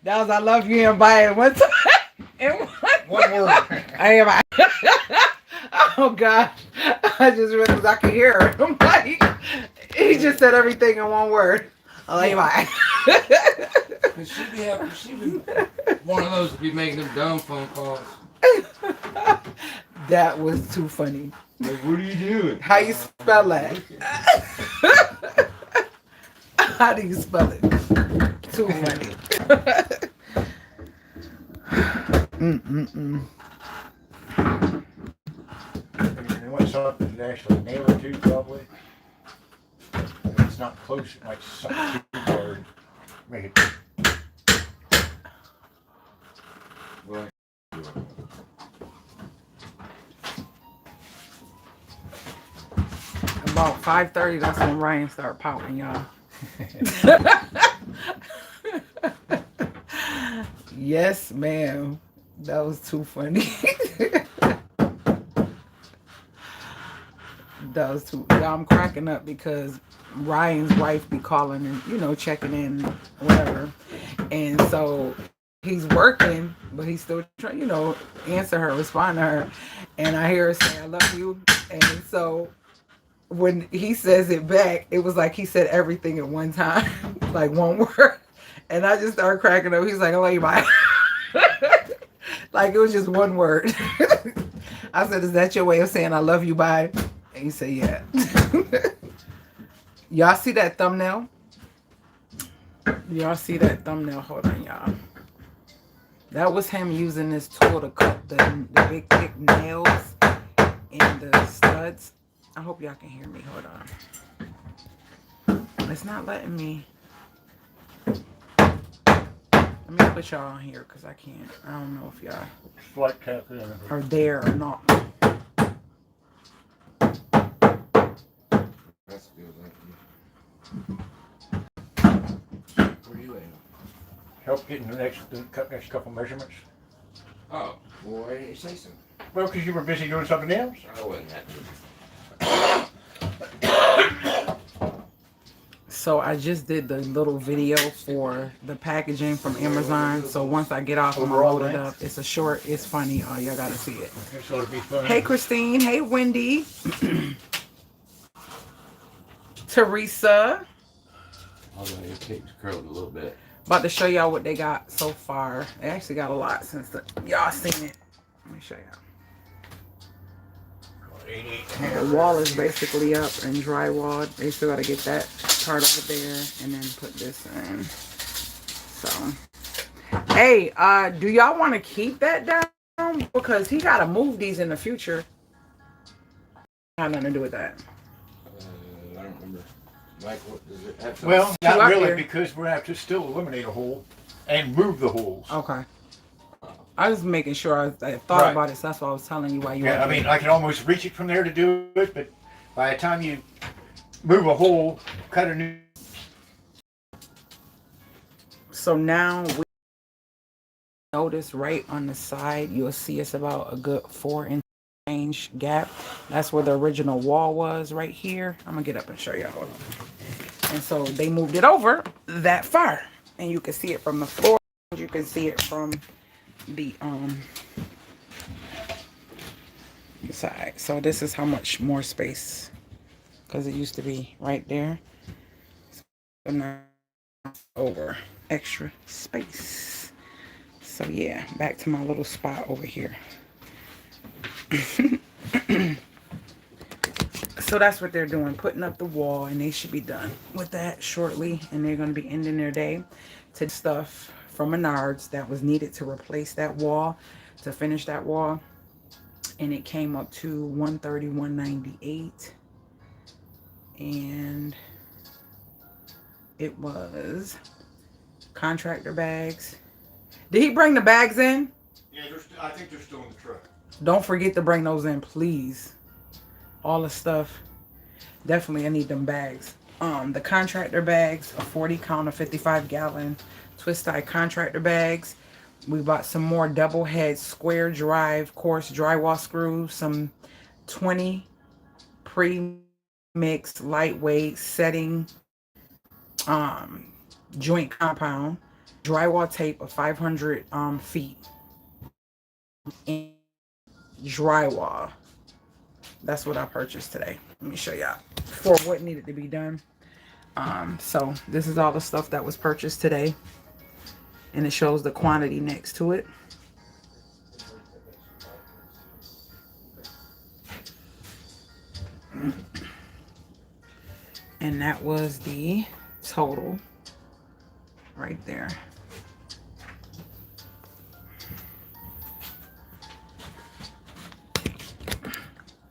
That was I love you and bye at one time. And One word. I am. Oh God! I just realized I could hear him. Like he just said everything in one word. Oh, bye. She be one of those to be making them dumb phone calls. That was too funny. Like, what are you doing? How you spell that? How do you spell it? Too funny. Mm-mm-mm. You want something to actually nail it to, probably. If it's not close, it might suck too hard. Make it. Well, About 5:30, that's when Ryan started pouting, y'all. Yes, ma'am. That was too funny. That was too. Yeah, I'm cracking up because Ryan's wife be calling and checking in, whatever, and so he's working, but he's still trying, answer her, respond to her, and I hear her say, "I love you," and so when he says it back, it was like he said everything at one time, like one word, and I just started cracking up. He's like, "I love you, bye." Like it was just one word. I said, "Is that your way of saying I love you, bye?" And he said, "Yeah." Y'all see that thumbnail? Y'all see that thumbnail? Hold on, y'all. That was him using this tool to cut the big thick nails and the studs. I hope y'all can hear me. Hold on. It's not letting me. Let me put y'all on here because I can't. I don't know if y'all Slight tap in. are there or not. that's good. Where you at? Help getting the next couple measurements. Oh, well, why didn't you say something? Well, because you were busy doing something else. I wasn't that busy. So I just did the little video for the packaging from Amazon. So once I get off, I'm gonna load it up. It's a short. It's funny. Oh, y'all gotta see it. This ought to be fun. Hey, Christine. Hey, Wendy. Teresa. Although it keeps curling a little bit. About to show y'all what they got so far. They actually got a lot since y'all seen it. Let me show y'all. The wall is basically up and drywalled. They still got to get that part over there and then put this in. So, hey, do y'all want to keep that down? Because he got to move these in the future. Had nothing to do with that. I don't remember. Mike, what does it have? Well, Two not up really, there. because we're going to have to still eliminate a hole and move the holes. Okay. I was making sure I thought about it, so that's why I was telling you why you. Yeah, I mean, I can almost reach it from there to do it, but by the time you move a hole, cut a new. So now we notice right on the side, you'll see it's about a good 4-inch range gap. That's where the original wall was, right here. I'm gonna get up and show you. Hold on. And so they moved it over that far, and you can see it from the floor. You can see it from the side. So this is how much more space, because it used to be right there. So now over extra space. So yeah, back to my little spot over here. So that's what they're doing, putting up the wall, and they should be done with that shortly, and they're going to be ending their day to stuff from Menards that was needed to replace that wall, to finish that wall, and it came up to $130, $198, and it was contractor bags. Did he bring the bags in? Yeah, I think they're still in the truck. Don't forget to bring those in, please. All the stuff. Definitely, I need them bags. The contractor bags, a 40 count, a 55 gallon twist tie contractor bags. We bought some more double head square drive coarse drywall screws, some 20 pre-mixed lightweight setting joint compound. drywall tape of 500 feet and drywall. That's what I purchased today. Let me show y'all for what needed to be done. So this is all the stuff that was purchased today, and it shows the quantity next to it. And that was the total right there.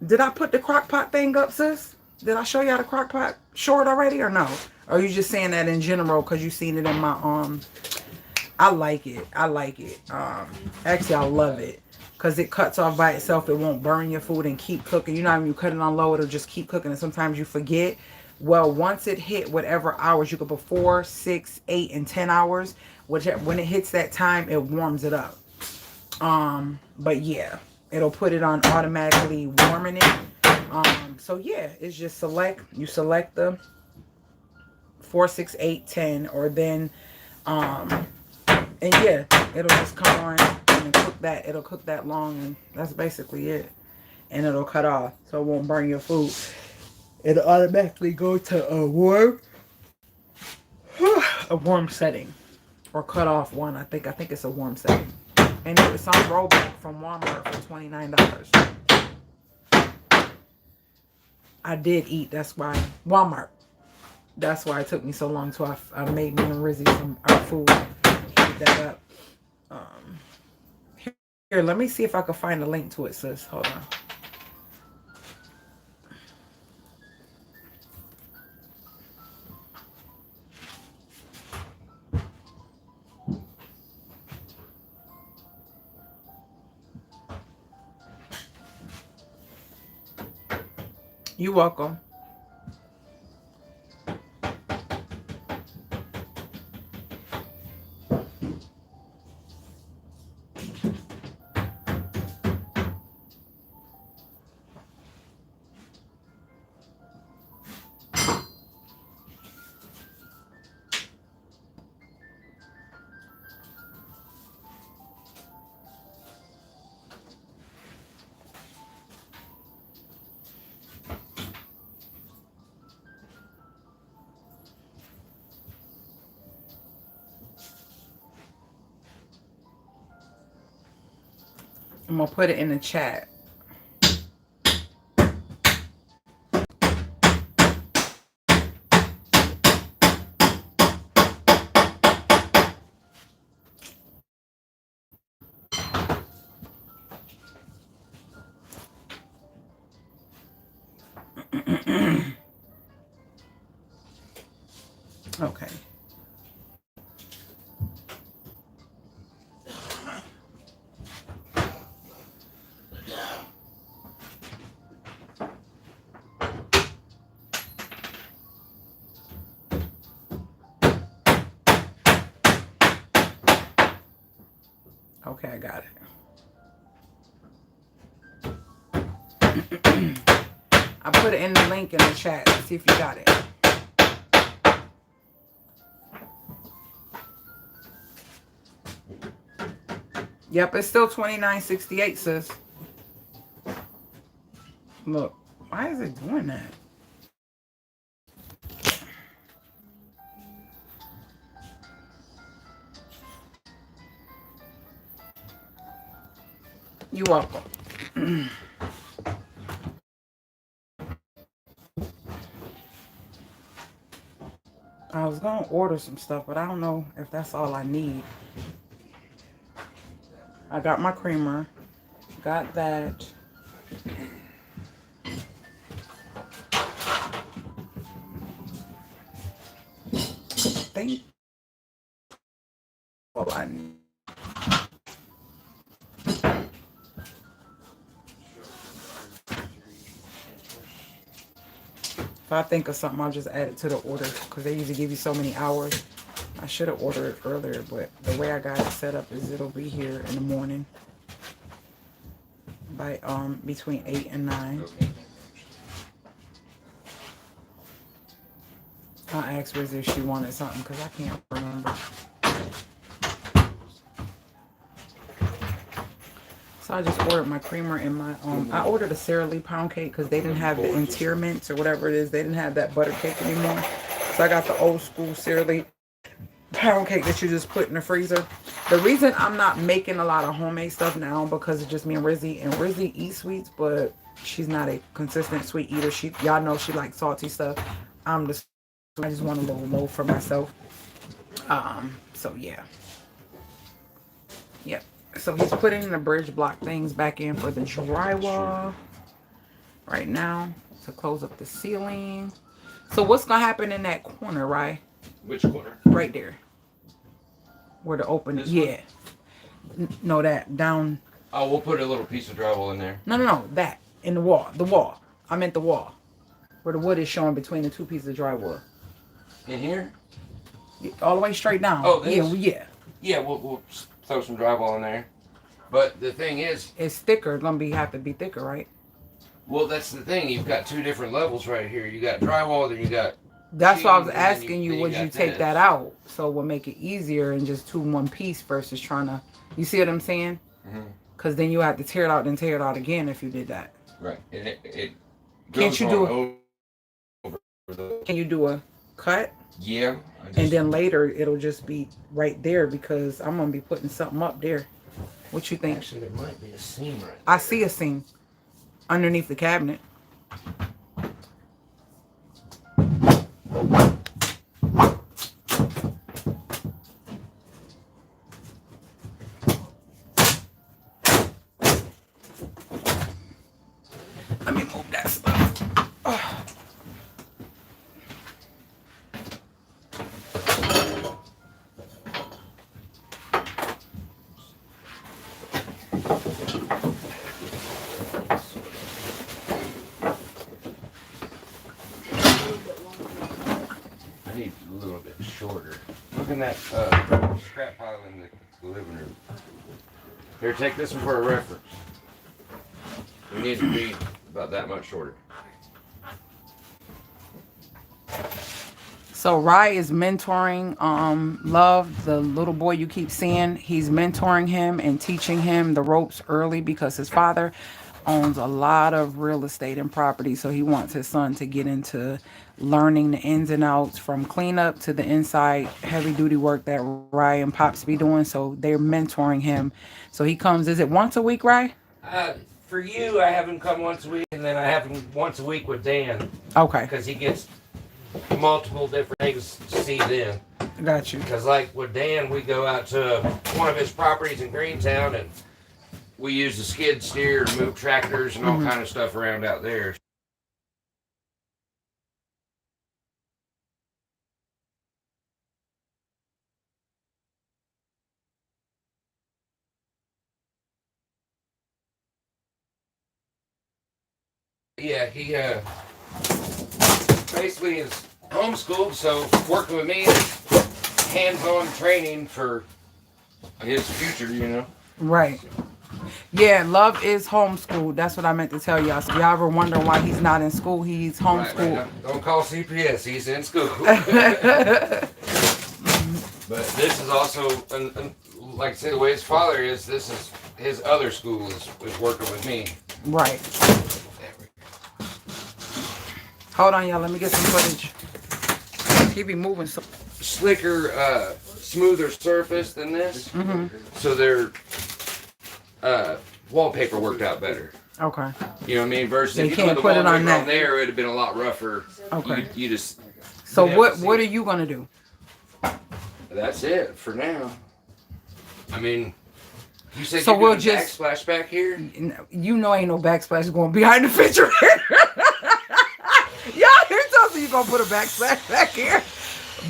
Did I put the crock pot thing up, sis? Did I show y'all the crock pot short already or no? Or are you just saying that in general because you seen it in my I like it. I like it. Actually I love it. Because it cuts off by itself. It won't burn your food and keep cooking. You know, when you cut it on low, it'll just keep cooking. And sometimes you forget. Well, once it hit whatever hours, you could put 4, 6, 8, and 10 hours. Whichever, when it hits that time, it warms it up. But yeah, it'll put it on automatically warming it. So yeah, it's just you select the 4, 6, 8, 10, or then, and yeah, it'll just come on and cook that. It'll cook that long, and that's basically it. And it'll cut off, so it won't burn your food. It'll automatically go to a warm setting, or cut off one. I think it's a warm setting, and it's on rollback from Walmart for $29. I did eat. That's why Walmart. That's why it took me so long till I made me and Rizzy some our food. Heat that up. Here, let me see if I can find a link to it, sis. Hold on. You're welcome. I'm gonna put it in the chat. Okay. Okay, I got it. I put it in the link in the chat. See if you got it. Yep, it's still $29.68, sis. Look, why is it doing that? You're welcome. I was gonna order some stuff, but I don't know if that's all I need. I got my creamer. Got that. Think all I need. If I think of something, I'll just add it to the order because they usually give you so many hours. I should have ordered it earlier, but the way I got it set up is it'll be here in the morning by between 8 and 9. I'll ask Riz if she wanted something because I can't remember. So I just ordered my creamer and my I ordered a Sara Lee pound cake because they didn't have the interments or whatever it is. They didn't have that butter cake anymore. So I got the old school Sara Lee pound cake that you just put in the freezer. The reason I'm not making a lot of homemade stuff now because it's just me and Rizzy eats sweets, but she's not a consistent sweet eater. Y'all know she likes salty stuff. I just want a little loaf for myself. So yeah. Yep. So he's putting the bridge block things back in for the drywall right now to close up the ceiling. So what's gonna happen in that corner, right? Which corner? Right there. Where the open, yeah. No, that down. Oh, we'll put a little piece of drywall in there. No, that in the wall. The wall. I meant the wall, where the wood is showing between the two pieces of drywall. In here? All the way straight down. Oh, this? Yeah. Yeah, we'll throw some drywall in there. But the thing is, it's thicker. It's gonna have to be thicker, right? Well, that's the thing. You've got two different levels right here. You got drywall, then you got. That's why I was asking you, would you you take that out so it will make it easier and just 2 in 1 piece versus trying to, you see what I'm saying? Because then you have to tear it out and tear it out again if you did that. Right. And it can't you do can you do a cut? Yeah. And then later it'll just be right there because I'm gonna be putting something up there. What you think? Actually, there might be a seam right there. I see a seam underneath the cabinet. Let me move that stuff. Oh. I need a little bit shorter. Look in that scrap pile in the living room. Here, take this one for a reference. We need to be about that much shorter. So Rye is mentoring Love, the little boy you keep seeing. He's mentoring him and teaching him the ropes early because his father owns a lot of real estate and property. So he wants his son to get into learning the ins and outs from cleanup to the inside heavy duty work that Rye and Pops be doing. So they're mentoring him. So he comes, is it once a week, Rye? For you, I have him come once a week, and then I have him once a week with Dan. Okay. Because he gets multiple different things to see then. Got you. Because like with Dan, we go out to one of his properties in Greentown, and we use the skid steer to move tractors and all kind of stuff around out there. Yeah, he basically is homeschooled, so working with me is hands-on training for his future, you know. Right. Yeah, Love is homeschooled. That's what I meant to tell y'all. So y'all ever wonder why he's not in school? He's homeschooled. Right. Don't call CPS. He's in school. But this is also, like I say, the way his father is, this is his other school is working with me. Right. Hold on, y'all. Let me get some footage. He be moving so slicker, smoother surface than this. So their wallpaper worked out better. Okay. You know what I mean? Versus They if you can't put the put it on wallpaper on that. there, it'd have been a lot rougher. Okay. You just. So you'd have what to see are it. you gonna do? That's it for now. I mean, you said So you're we'll doing just- backsplash back here. You know ain't no backsplash going behind the refrigerator. Y'all hear something? You gonna put a backsplash back here?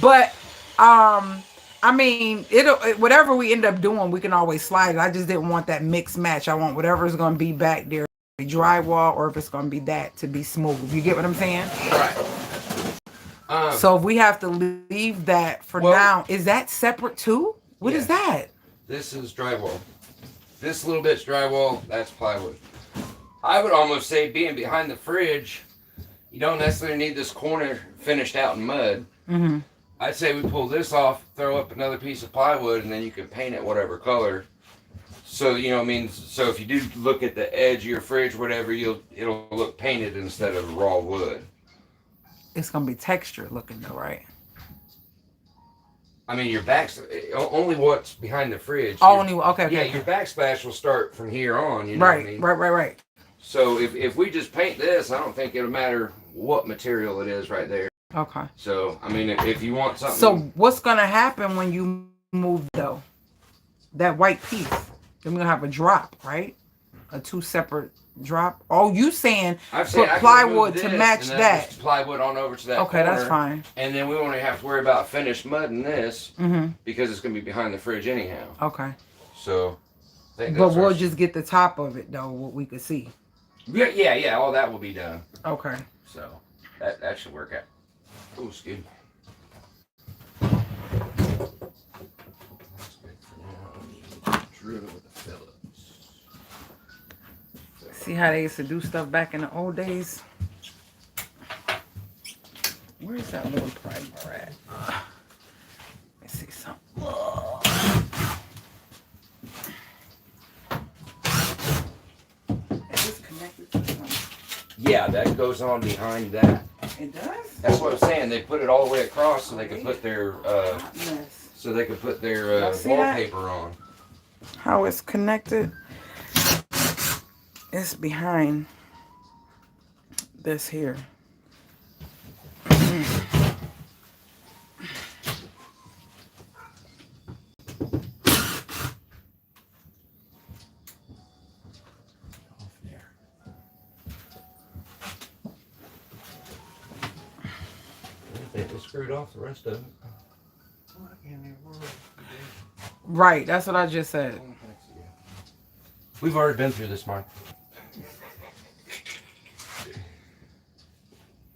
But I mean, whatever we end up doing, we can always slide it. I just didn't want that mixed match. I want whatever's gonna be back there, be drywall, or if it's gonna be that to be smooth. You get what I'm saying? Right. So if we have to leave that for now, is that separate too? What is that? This is drywall. This little bit's drywall. That's plywood. I would almost say, being behind the fridge, you don't necessarily need this corner finished out in mud. I'd say we pull this off, throw up another piece of plywood, and then you can paint it whatever color. So you know, I mean, so if you do look at the edge of your fridge, whatever, it'll look painted instead of raw wood. It's gonna be textured looking though, right? I mean, your only what's behind the fridge. Only okay. Yeah, Okay. your backsplash will start from here on. You know what I mean? Right. So if we just paint this, I don't think it'll matter what material it is right there. Okay. So I mean, if you want something. So what's gonna happen when you move though? That white piece, then we're gonna have a drop, right? A two separate drop. Oh, you saying put plywood to match that? Just plywood on over to that. Okay, corner, that's fine. And then we won't have to worry about finished mudding this because it's gonna be behind the fridge anyhow. Okay. So. But we'll just get the top of it though, what we could see. Yeah. All that will be done. Okay. So that should work out. Oh, excuse me. That's good for now. Drill with the Phillips. See how they used to do stuff back in the old days? Where's that little primer at? Let's see something. Is this connected to something? Yeah, that goes on behind that. It does? That's what I'm saying. They put it all the way across so they could put their wallpaper on. How it's connected? It's behind this here. They screwed off the rest of it. Right, that's what I just said. We've already been through this, Mark.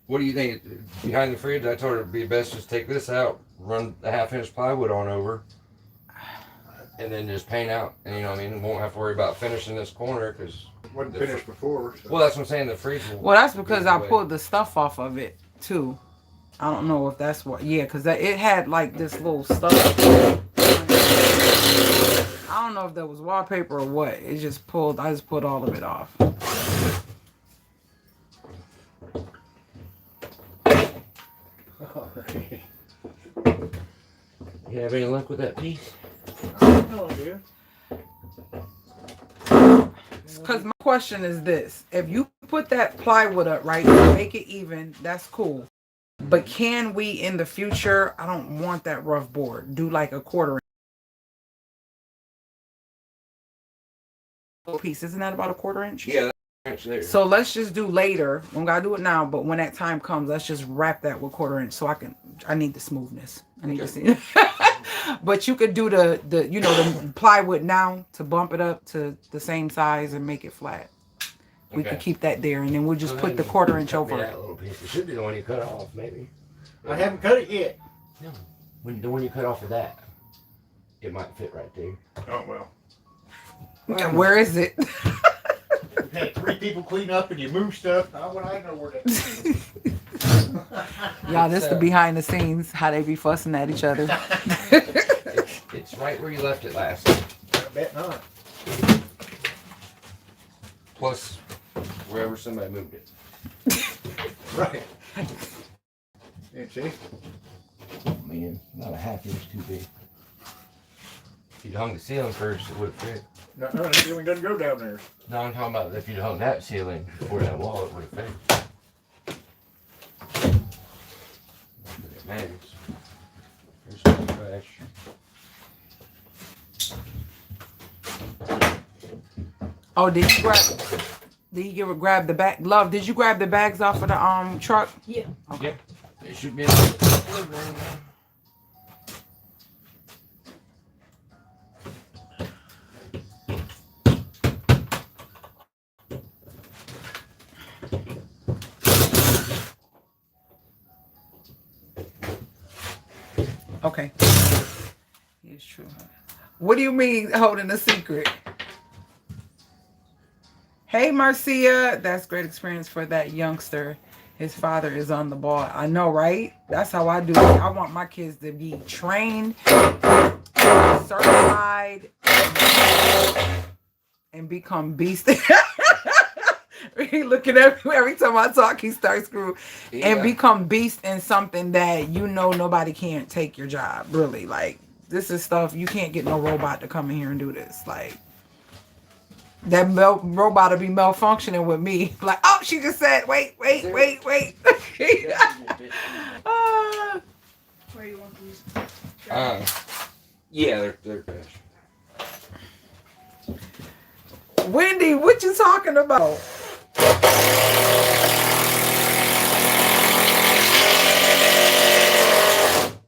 What do you think? Behind the fridge, I told her it'd be best just take this out, run the 1/2-inch plywood on over, and then just paint out. And you know what I mean? Won't have to worry about finishing this corner because wasn't finished before. So. Well, that's what I'm saying. The fridge. Well, that's because I pulled the stuff off of it too. I don't know if that's what. Yeah, because it had like this little stuff. I don't know if that was wallpaper or what. It just pulled. I just pulled all of it off. All right. You have any luck with that piece? No idea. Because my question is this: if you put that plywood up, right, to make it even, that's cool. But can we in the future? I don't want that rough board. Do like a 1/4 piece. Isn't that about a 1/4 inch? Yeah, that's there. So let's just do later. We don't gotta do it now, but when that time comes, let's just wrap that with 1/4 inch so I need the smoothness. I need to see. But you could do the the plywood now to bump it up to the same size and make it flat. We could keep that there, and then we'll just put the 1/4 inch over it. That little piece. It should be the one you cut off, maybe. I haven't cut it yet. No, the one you cut off of that, it might fit right there. Oh well. And where is it? We've had 3 people clean up and you move stuff. How would I know where that is? Y'all, this the behind the scenes, how they be fussing at each other. It's right where you left it last. I bet not. Plus, wherever somebody moved it. Right. Yeah, see? Man, not a 1/2 inch too big. If you'd hung the ceiling first, it would have fit. No, the ceiling doesn't go down there. No, I'm talking about if you'd hung that ceiling before that wall, it would have fit. But it matters. Here's some trash. Oh, did you grab the bag? Love, did you grab the bags off of the truck? Yeah. Okay. Yep. It should be in the living room. Okay. It's true. What do you mean holding a secret? Hey, Marcia. That's great experience for that youngster. His father is on the ball. I know, right? That's how I do it. I want my kids to be trained, certified, and become beast. He looking at me every time I talk. He starts screwing and become beast in something that you know nobody can't take your job. Really, like this is stuff you can't get no robot to come in here and do this. Like that robot will be malfunctioning with me. Like, oh, she just said, wait. Where you want these? Yeah, they're fresh. Wendy, what you talking about?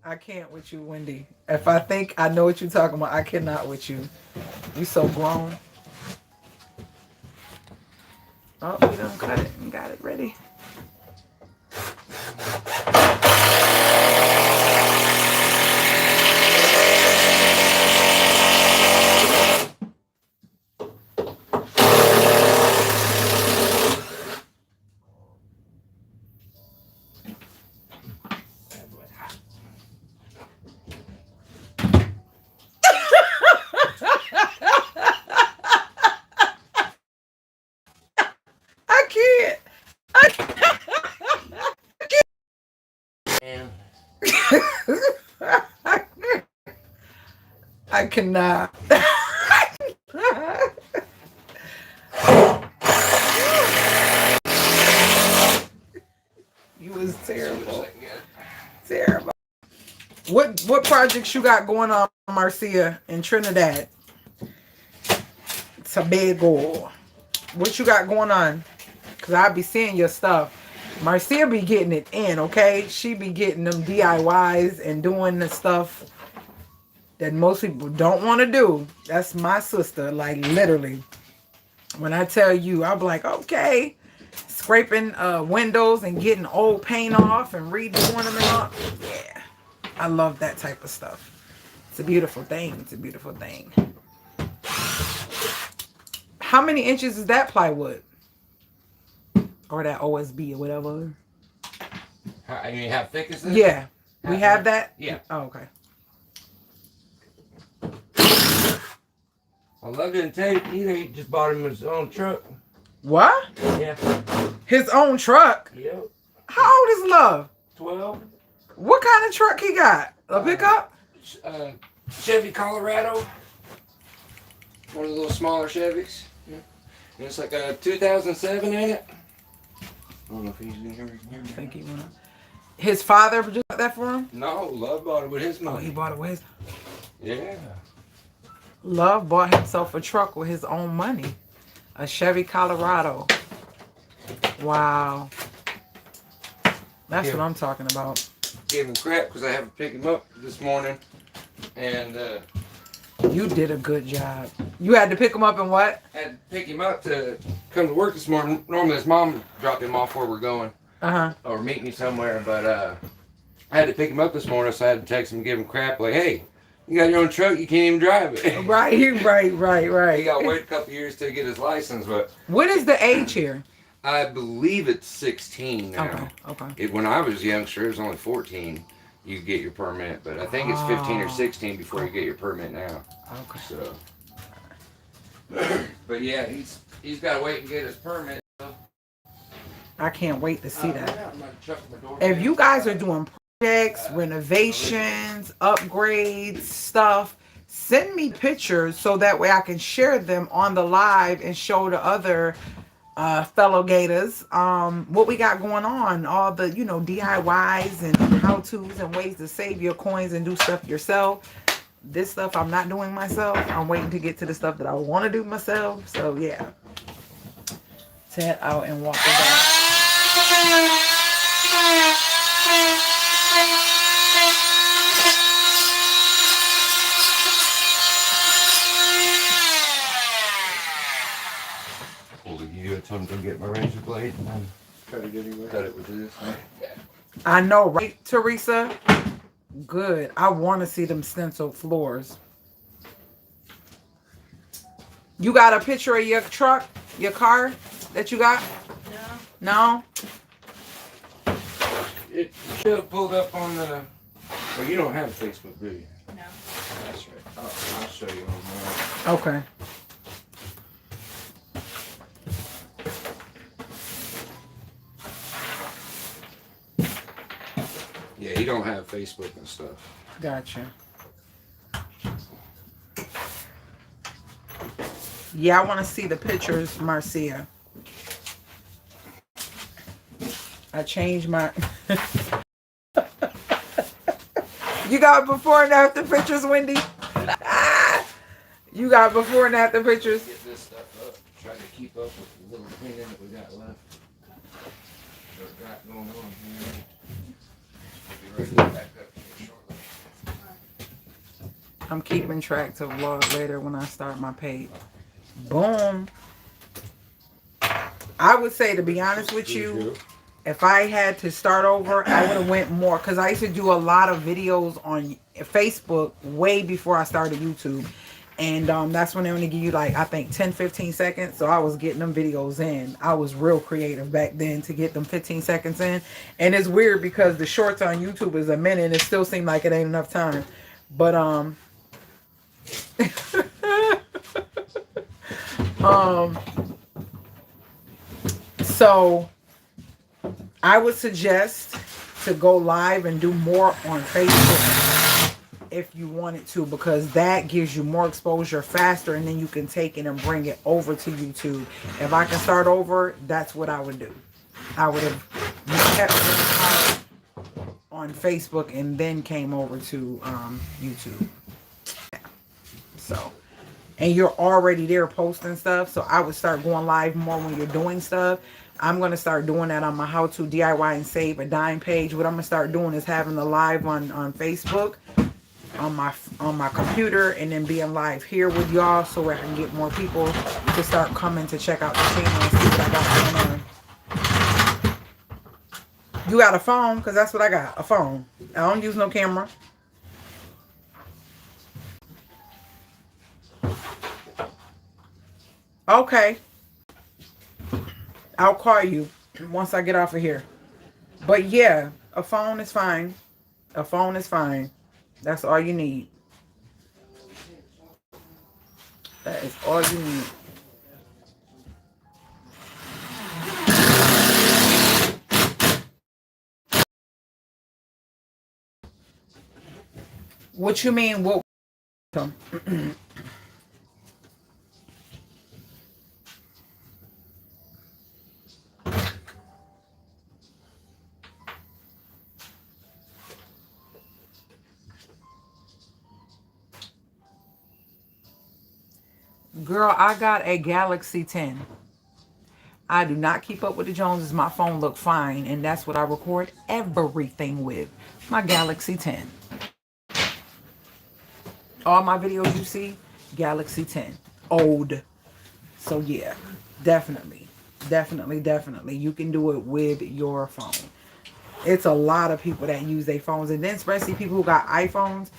I can't with you, Wendy. If I think I know what you're talking about, I cannot with you. You so grown. Oh, we done cut it and got it ready. I cannot. You was terrible. Terrible. What projects you got going on, Marcia, in Trinidad? Tobago. What you got going on? Because I be seeing your stuff. Marcia be getting it in, okay? She be getting them DIYs and doing the stuff that most people don't want to do. That's my sister, like literally. When I tell you, I'm like, okay, scraping windows and getting old paint off and redoing them and all. Yeah, I love that type of stuff. It's a beautiful thing. It's a beautiful thing. How many inches is that plywood? Or that OSB or whatever? I mean, how thick is this? Yeah. We have that? Yeah. Oh, okay. I love it. Tell you, he just bought him his own truck. What? Yeah. His own truck? Yep. How old is Love? 12. What kind of truck he got? A pickup? Chevy Colorado. One of the little smaller Chevys. Yeah. And it's like a 2007 in it. I don't know if he's in here. I think he went. His father just got that for him? No, Love bought it with his money. Oh, he bought it with his. Yeah. Love bought himself a truck with his own money. A Chevy Colorado. Wow. That's what I'm talking about. Gave him crap because I had to pick him up this morning. And you did a good job. You had to pick him up and what? Had to pick him up to come to work this morning. Normally his mom dropped him off where we're going. Or meet me somewhere. But I had to pick him up this morning, so I had to text him and give him crap like, hey, you got your own truck, you can't even drive it. Right. He got to wait a couple years to get his license, but... What is the age here? I believe it's 16 now. Okay. When I was youngster, it was only 14. You get your permit, but I think it's 15 or 16 before you get your permit now. Okay. So... But yeah, he's got to wait and get his permit. I can't wait to see that. If you guys are doing projects, renovations, upgrades, stuff, send me pictures so that way I can share them on the live and show the other fellow gators what we got going on, all the DIYs and how-tos and ways to save your coins and do stuff yourself. This stuff I'm not doing myself. I'm waiting to get to the stuff that I want to do myself. So yeah, head out and walk around. You had told him to get my razor blade and then cut it anyway. Cut it with this. I know, right, Teresa? Good. I want to see them stencil floors. You got a picture of your truck, your car that you got? No. No? It should have pulled up on the... Well, you don't have Facebook, do you? No. That's right. I'll show you on Okay. Yeah, he don't have Facebook and stuff. Gotcha. Yeah, I want to see the pictures, Marcia. I changed my... You got before and after pictures, Wendy? You got before and after pictures? Get this stuff up. Try to keep up with the little cleaning that we got left. What we got going on here. We'll be ready to back up here shortly. I'm keeping track to vlog later when I start my page. Boom. I would say, to be honest with you, if I had to start over, I would have went more, because I used to do a lot of videos on Facebook way before I started YouTube. And that's when they only give you, like, I think 10, 15 seconds. So I was getting them videos in. I was real creative back then to get them 15 seconds in. And it's weird because the shorts on YouTube is a minute and it still seemed like it ain't enough time. But so I would suggest to go live and do more on Facebook if you wanted to, because that gives you more exposure faster, and then you can take it and bring it over to YouTube. If I can start over, that's what I would do. I would have kept it on Facebook and then came over to YouTube. So, and you're already there posting stuff, so I would start going live more when you're doing stuff. I'm going to start doing that on my How to DIY and Save a Dime page. What I'm going to start doing is having the live on Facebook on my computer, and then being live here with y'all so I can get more people to start coming to check out the channel and see what I got going on. You got a phone? Because that's what I got, a phone. I don't use no camera. Okay. I'll call you once I get off of here. But yeah, a phone is fine. A phone is fine. That's all you need. That is all you need. What you mean? What? Girl, I got a Galaxy 10. I do not keep up with the Joneses. My phone look fine, and that's what I record everything with. My Galaxy 10. All my videos you see, Galaxy 10. Old. So yeah, definitely. Definitely. You can do it with your phone. It's a lot of people that use their phones, and then especially people who got iPhones.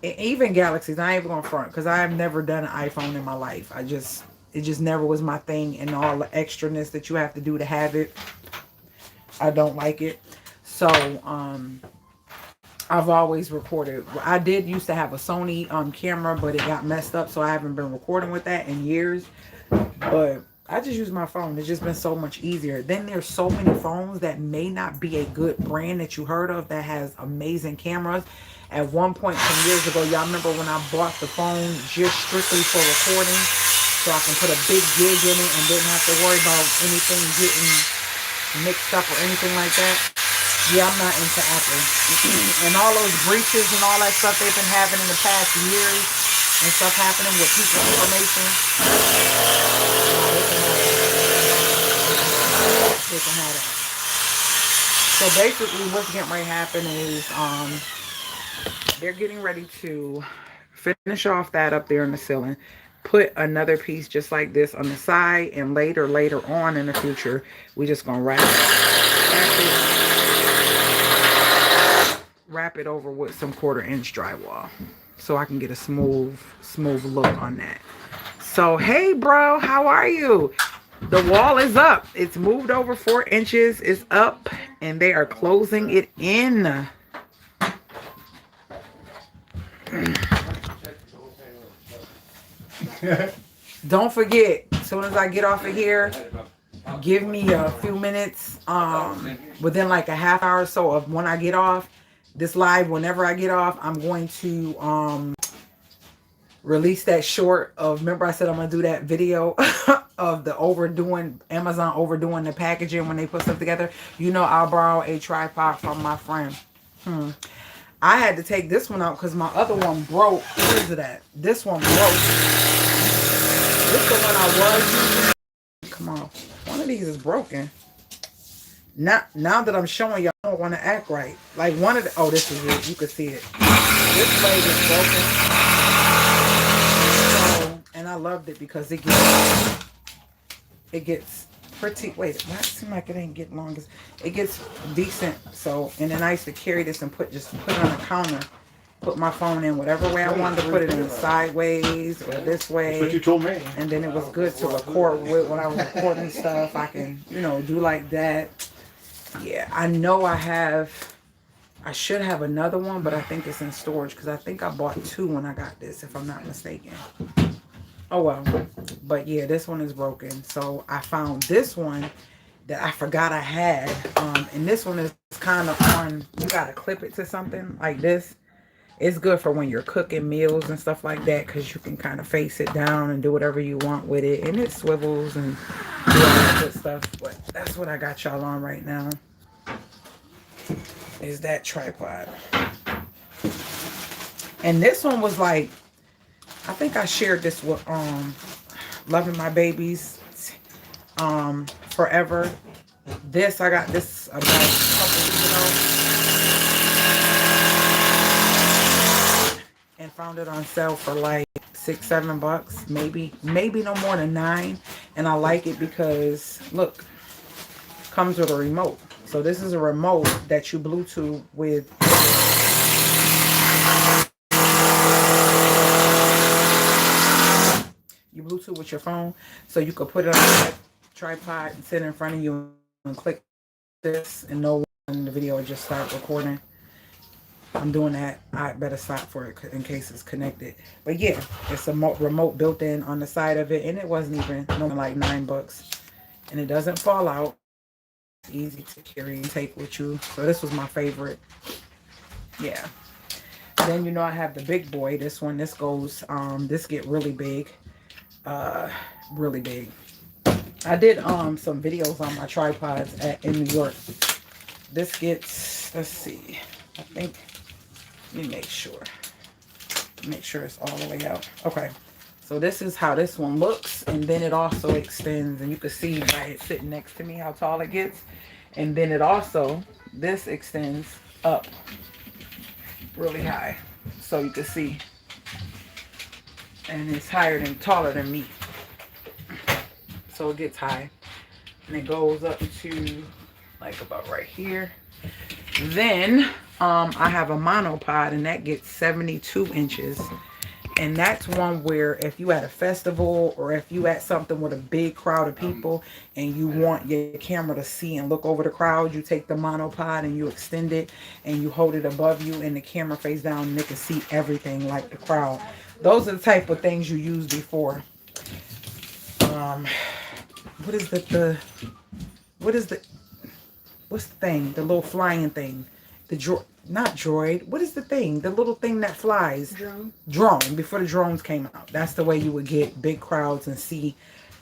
Even Galaxies, I ain't even gonna front, because I have never done an iPhone in my life. It just never was my thing, and all the extraness that you have to do to have it, I don't like it. So I've always recorded. I did used to have a Sony camera, but it got messed up, so I haven't been recording with that in years. But I just use my phone. It's just been so much easier. Then there's so many phones that may not be a good brand that you heard of that has amazing cameras. At one point, some years ago, y'all remember when I bought the phone just strictly for recording, so I can put a big gig in it and didn't have to worry about anything getting mixed up or anything like that? Yeah, I'm not into Apple. And all those breaches and all that stuff they've been having in the past years and stuff happening with people's information. They can have that. So basically what's getting ready to happen is they're getting ready to finish off that up there in the ceiling, put another piece just like this on the side, and later on in the future, we're just gonna wrap it over with some 1/4-inch drywall so I can get a smooth look on that. So hey bro, how are you? The wall is up. It's moved over 4 inches. It's up, and they are closing it in. Don't forget, as soon as I get off of here, give me a few minutes, within like a half hour or so of when I get off this live. Whenever I get off, I'm going to release that short of, remember I said I'm gonna do that video of the overdoing, Amazon overdoing the packaging when they put stuff together. You know, I'll borrow a tripod from my friend. I had to take this one out because my other one broke. Where is it at? This one broke. This the one I was using. Come on. One of these is broken. Now that I'm showing y'all, I don't want to act right. Like one of the, oh, this is it. You can see it. This leg is broken. So, and I loved it because it gets pretty, wait, why it seem like it ain't getting long? It gets decent. So, and then I used to carry this and just put it on the counter. Put my phone in whatever way I wanted to put it in, sideways or this way. That's what you told me. And then it was good to record with when I was recording stuff. I can, you know, do like that. Yeah, I know I should have another one, but I think it's in storage because I think I bought 2 when I got this, if I'm not mistaken. Oh well. But yeah, this one is broken. So I found this one that I forgot I had. And this one is kind of on, you got to clip it to something like this. It's good for when you're cooking meals and stuff like that because you can kind of face it down and do whatever you want with it. And it swivels and do all that good stuff. But that's what I got y'all on right now. Is that tripod. And this one was like, I think I shared this with Loving My Babies forever. This, I got this about a couple weeks ago. And found it on sale for like $6-7, maybe no more than $9. And I like it because look, comes with a remote. So this is a remote that you Bluetooth with. You Bluetooth with your phone, so you could put it on a tripod and sit in front of you and click this, and no one in the video would just start recording. I'm doing that. I better stop for it in case it's connected. But yeah, it's a remote built in on the side of it, and it wasn't even like $9. And it doesn't fall out. It's easy to carry and take with you. So this was my favorite. Yeah. Then you know I have the big boy. This one, this goes, this get really big. Really big. I did some videos on my tripods in New York. This gets, let's see, I think, let me make sure it's all the way out. Okay, so this is how this one looks, and then it also extends, and you can see by it sitting next to me how tall it gets. And then it also, this extends up really high, so you can see, and it's taller than me, so it gets high, and it goes up to like about right here. Then I have a monopod, and that gets 72 inches. And that's one where if you at a festival or if you at something with a big crowd of people and you want your camera to see and look over the crowd, you take the monopod and you extend it and you hold it above you and the camera face down and it can see everything like the crowd. Those are the type of things you used before. What's the thing? The little flying thing. Not droid. What is the thing? The little thing that flies. Drone. Before the drones came out. That's the way you would get big crowds and see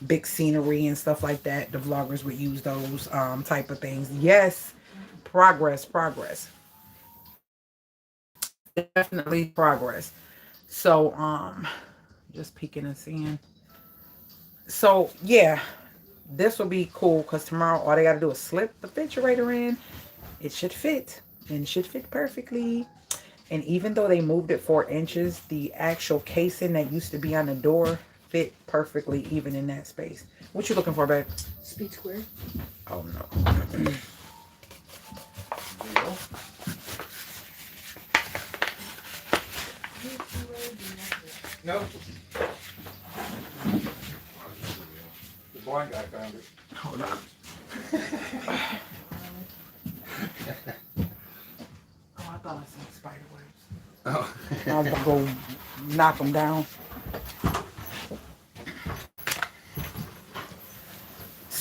big scenery and stuff like that. The vloggers would use those type of things. Yes. Progress. Definitely progress. So, just peeking and seeing. So, yeah. This will be cool because tomorrow all they got to do is slip the refrigerator in. It should fit. And it should fit perfectly. And even though they moved it 4 inches, the actual casing that used to be on the door fit perfectly even in that space. What you looking for, babe? Speed square. Oh, no. No. The blind guy found it. Hold on. Oh, I thought I seen spider webs. Oh. I was going to go knock them down.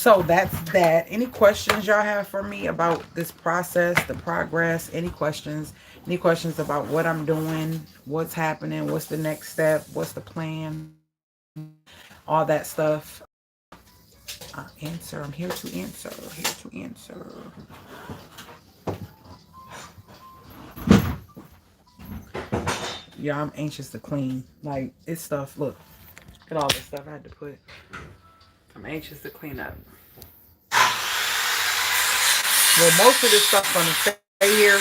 So that's that. Any questions y'all have for me about this process, the progress? Any questions? Any questions about what I'm doing, what's happening, what's the next step, what's the plan, all that stuff? Answer. I'm here to answer. Here to answer. Yeah, I'm anxious to clean. Like, it's stuff. Look, at all this stuff I had to put. I'm anxious to clean up. Well, most of this stuff's gonna stay here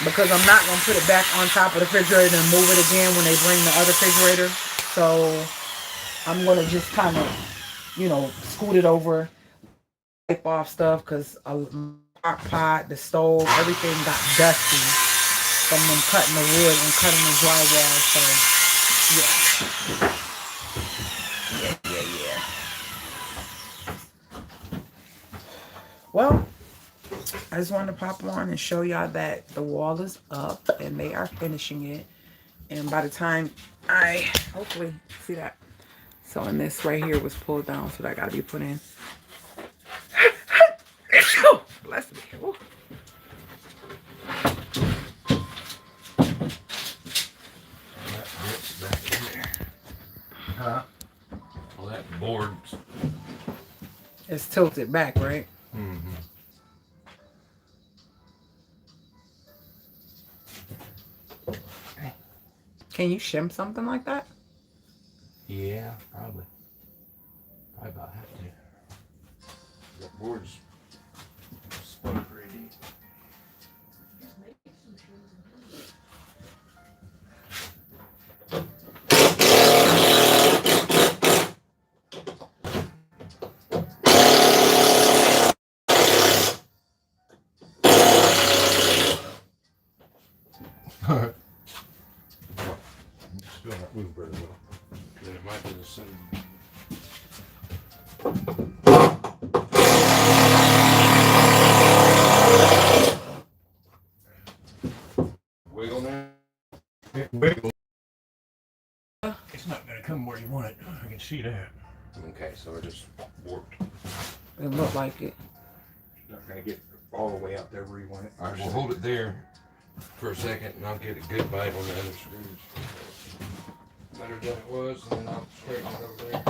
because I'm not gonna put it back on top of the refrigerator and move it again when they bring the other refrigerator. So I'm gonna just kind of, scoot it over, wipe off stuff because a crock pot, the stove, everything got dusty from them cutting the wood and cutting the drywall. So yeah. Well, I just wanted to pop on and show y'all that the wall is up and they are finishing it. And by the time I hopefully see that. So, and this right here was pulled down, so that got to be put in. Bless me. Ooh. That bit's back in there. Huh? Well, that board's. It's tilted back, right? Mm-hmm. Can you shim something like that? Yeah, probably. Probably about have to. That board's spun pretty deep. Still not moving very well. Then it might be the same. Wiggle now. Wiggle. It's not going to come where you want it. I can see that. Okay, so it just warped. It looked like it. It's not going to get all the way out there where you want it. All right, we'll hold it there for a second, and I'll get a good bite on the other screws. Better than it was, and then I'll straighten it over there.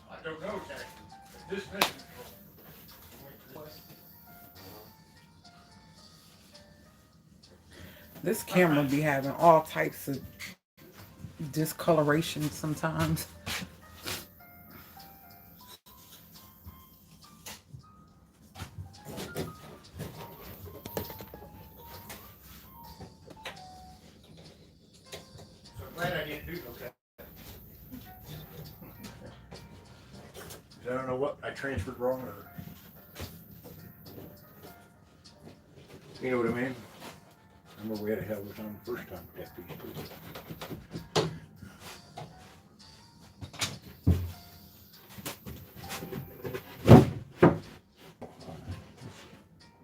I don't know exactly. This thing. This camera be having all types of discoloration sometimes. So glad I didn't do that. I don't know what I transferred wrong or. You know what I mean? I remember we had a hell of a time the first time with that piece too.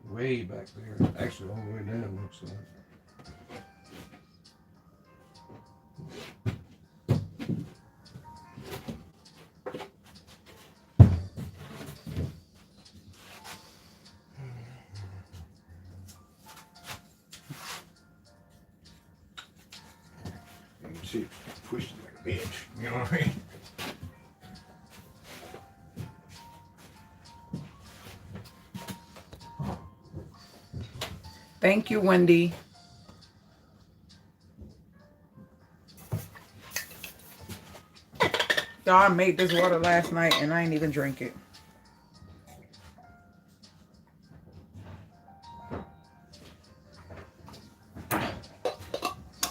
Way back there. Actually, all the way down, looks like. You can see it twisted like a bitch. You know what I mean? Thank you, Wendy. Y'all, I made this water last night and I ain't even drink it.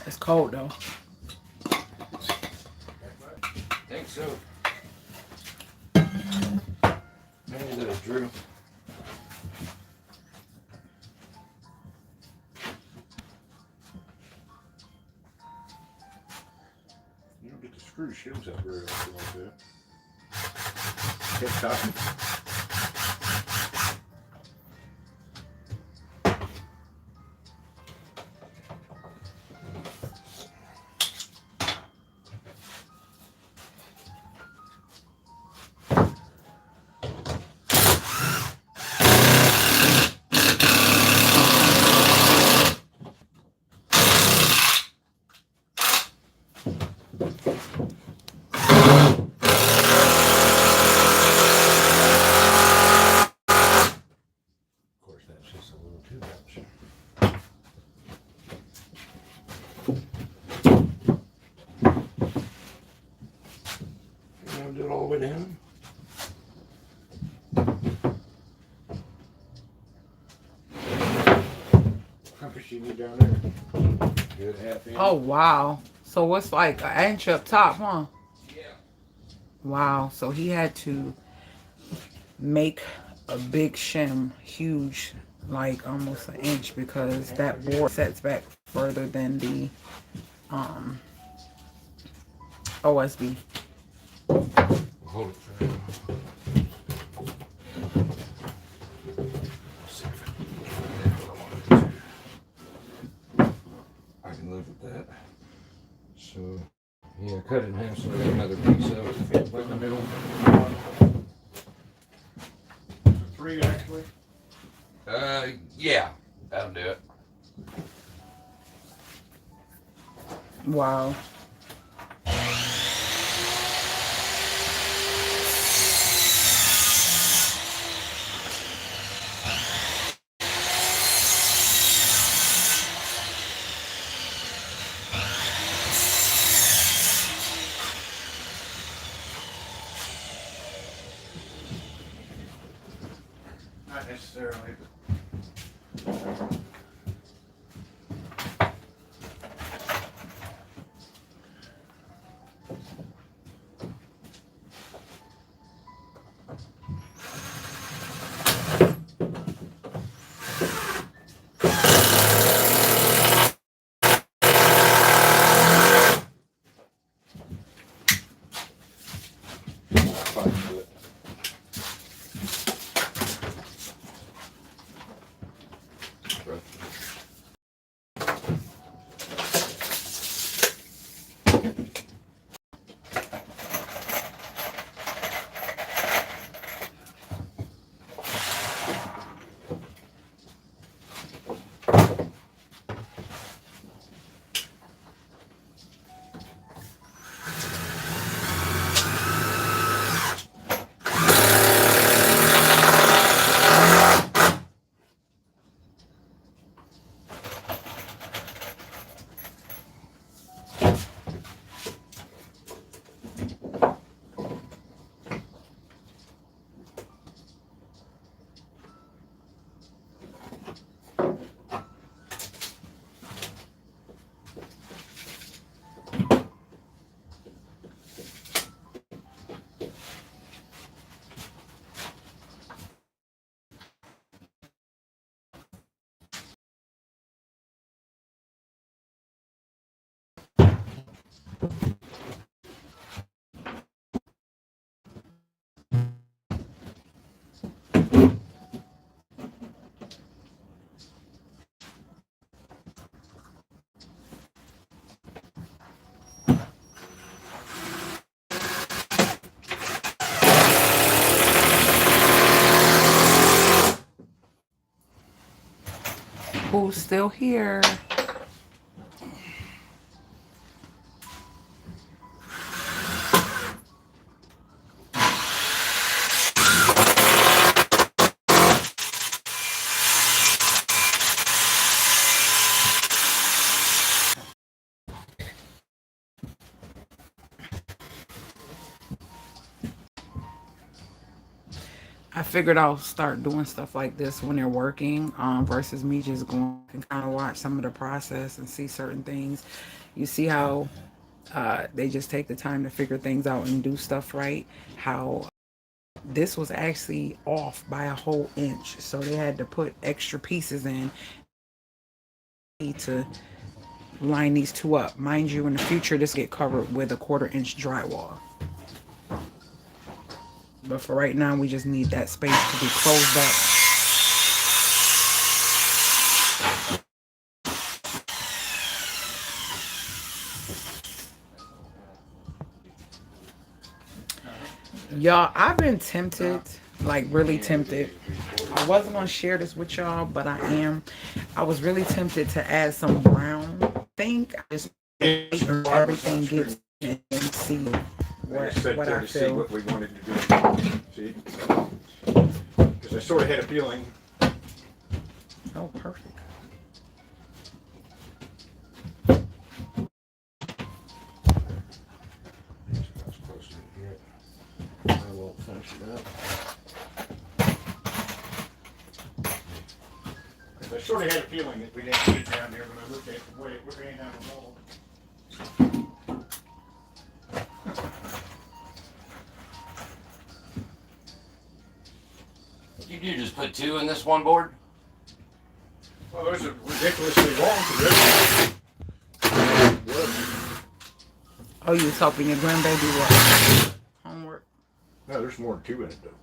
It's cold though. I think so. true. You don't get to screw shims up very often like that. Get cotton. Do it all the way down. How much do you need down there? Good half inch. Oh wow. So what's like an inch up top, huh? Yeah. Wow. So he had to make a big shim, huge, like almost an inch, because that board sets back further than the OSB. Hold it for now. See if I can live with that. So, yeah, cut it in half so I got another piece of it. Right in the middle. 3 actually. Yeah, that'll do it. Wow. Not necessarily. Who's still here? I figured I'll start doing stuff like this when they're working, versus me just going and kind of watch some of the process and see certain things. You see how they just take the time to figure things out and do stuff right. How this was actually off by a whole inch, so they had to put extra pieces in to line these two up. Mind you, in the future, this get covered with a 1/4 inch drywall. But for right now, we just need that space to be closed up. Y'all, I've been tempted, like really tempted. I wasn't gonna share this with y'all, but I am. I was really tempted to add some brown. I think I just everything gets and see what I see feel. what we wanted to do. See, because I sort of had a feeling. Oh, perfect. That's close to it. I will finish it up. I sort of had a feeling that we didn't get it down there when I looked at the way it ran down the wall. You do just put 2 in this one board? Well, those are ridiculously long for Oh, you was helping your grandbaby what? Homework. No, there's more than 2 in it though.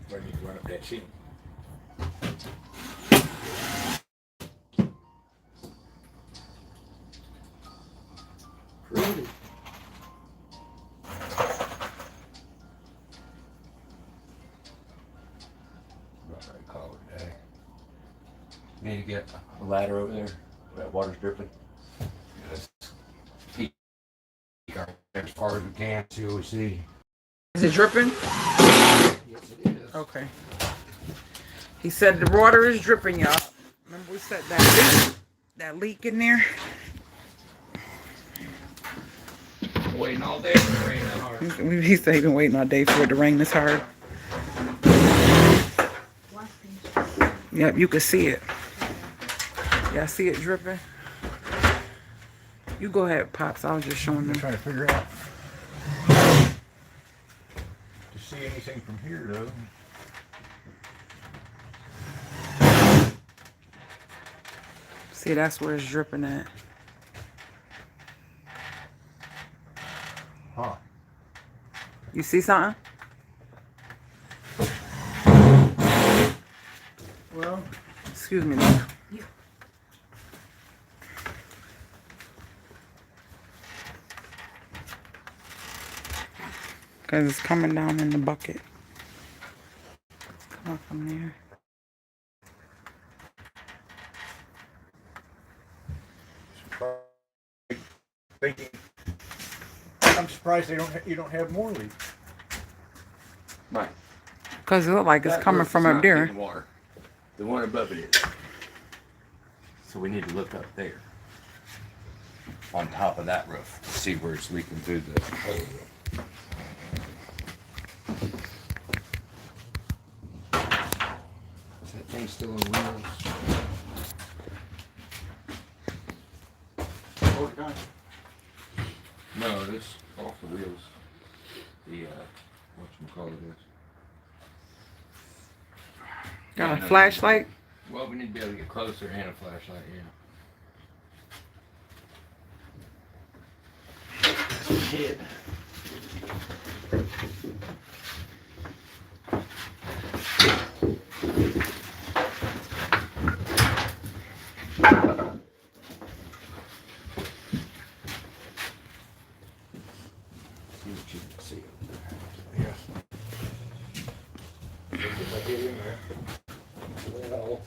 I need to run up that ceiling. Pretty. About ready to call it a day. Need to get a ladder over there. That water's dripping. Let's peek as far as we can, see what we see. Is it dripping? Yes, it is. Okay. He said the water is dripping, y'all. Remember we said that leak in there? Waiting all day for the rain that hard. He said he been waiting all day for it to rain this hard. Yep, you can see it. Y'all see it dripping? You go ahead, Pops. I was just showing I'm them. trying to figure out to see anything from here though. See, that's where it's dripping at. Huh. You see something? Well, Excuse me, love. Because it's coming down in the bucket. Come on from there. thinking, I'm surprised you don't have more leaks. Right. Because it look like it's That coming roof from is up not there. getting water. The one above it is. So we need to look up there. On top of that roof to see where it's leaking through the hole. Is that thing still on wheels? All the time. No, it's off the wheels. The whatchamacallit is. Got a flashlight? Well, we need to be able to get closer and a flashlight, yeah. Kid. See what you can see up there. Yeah. If I get in there. Well,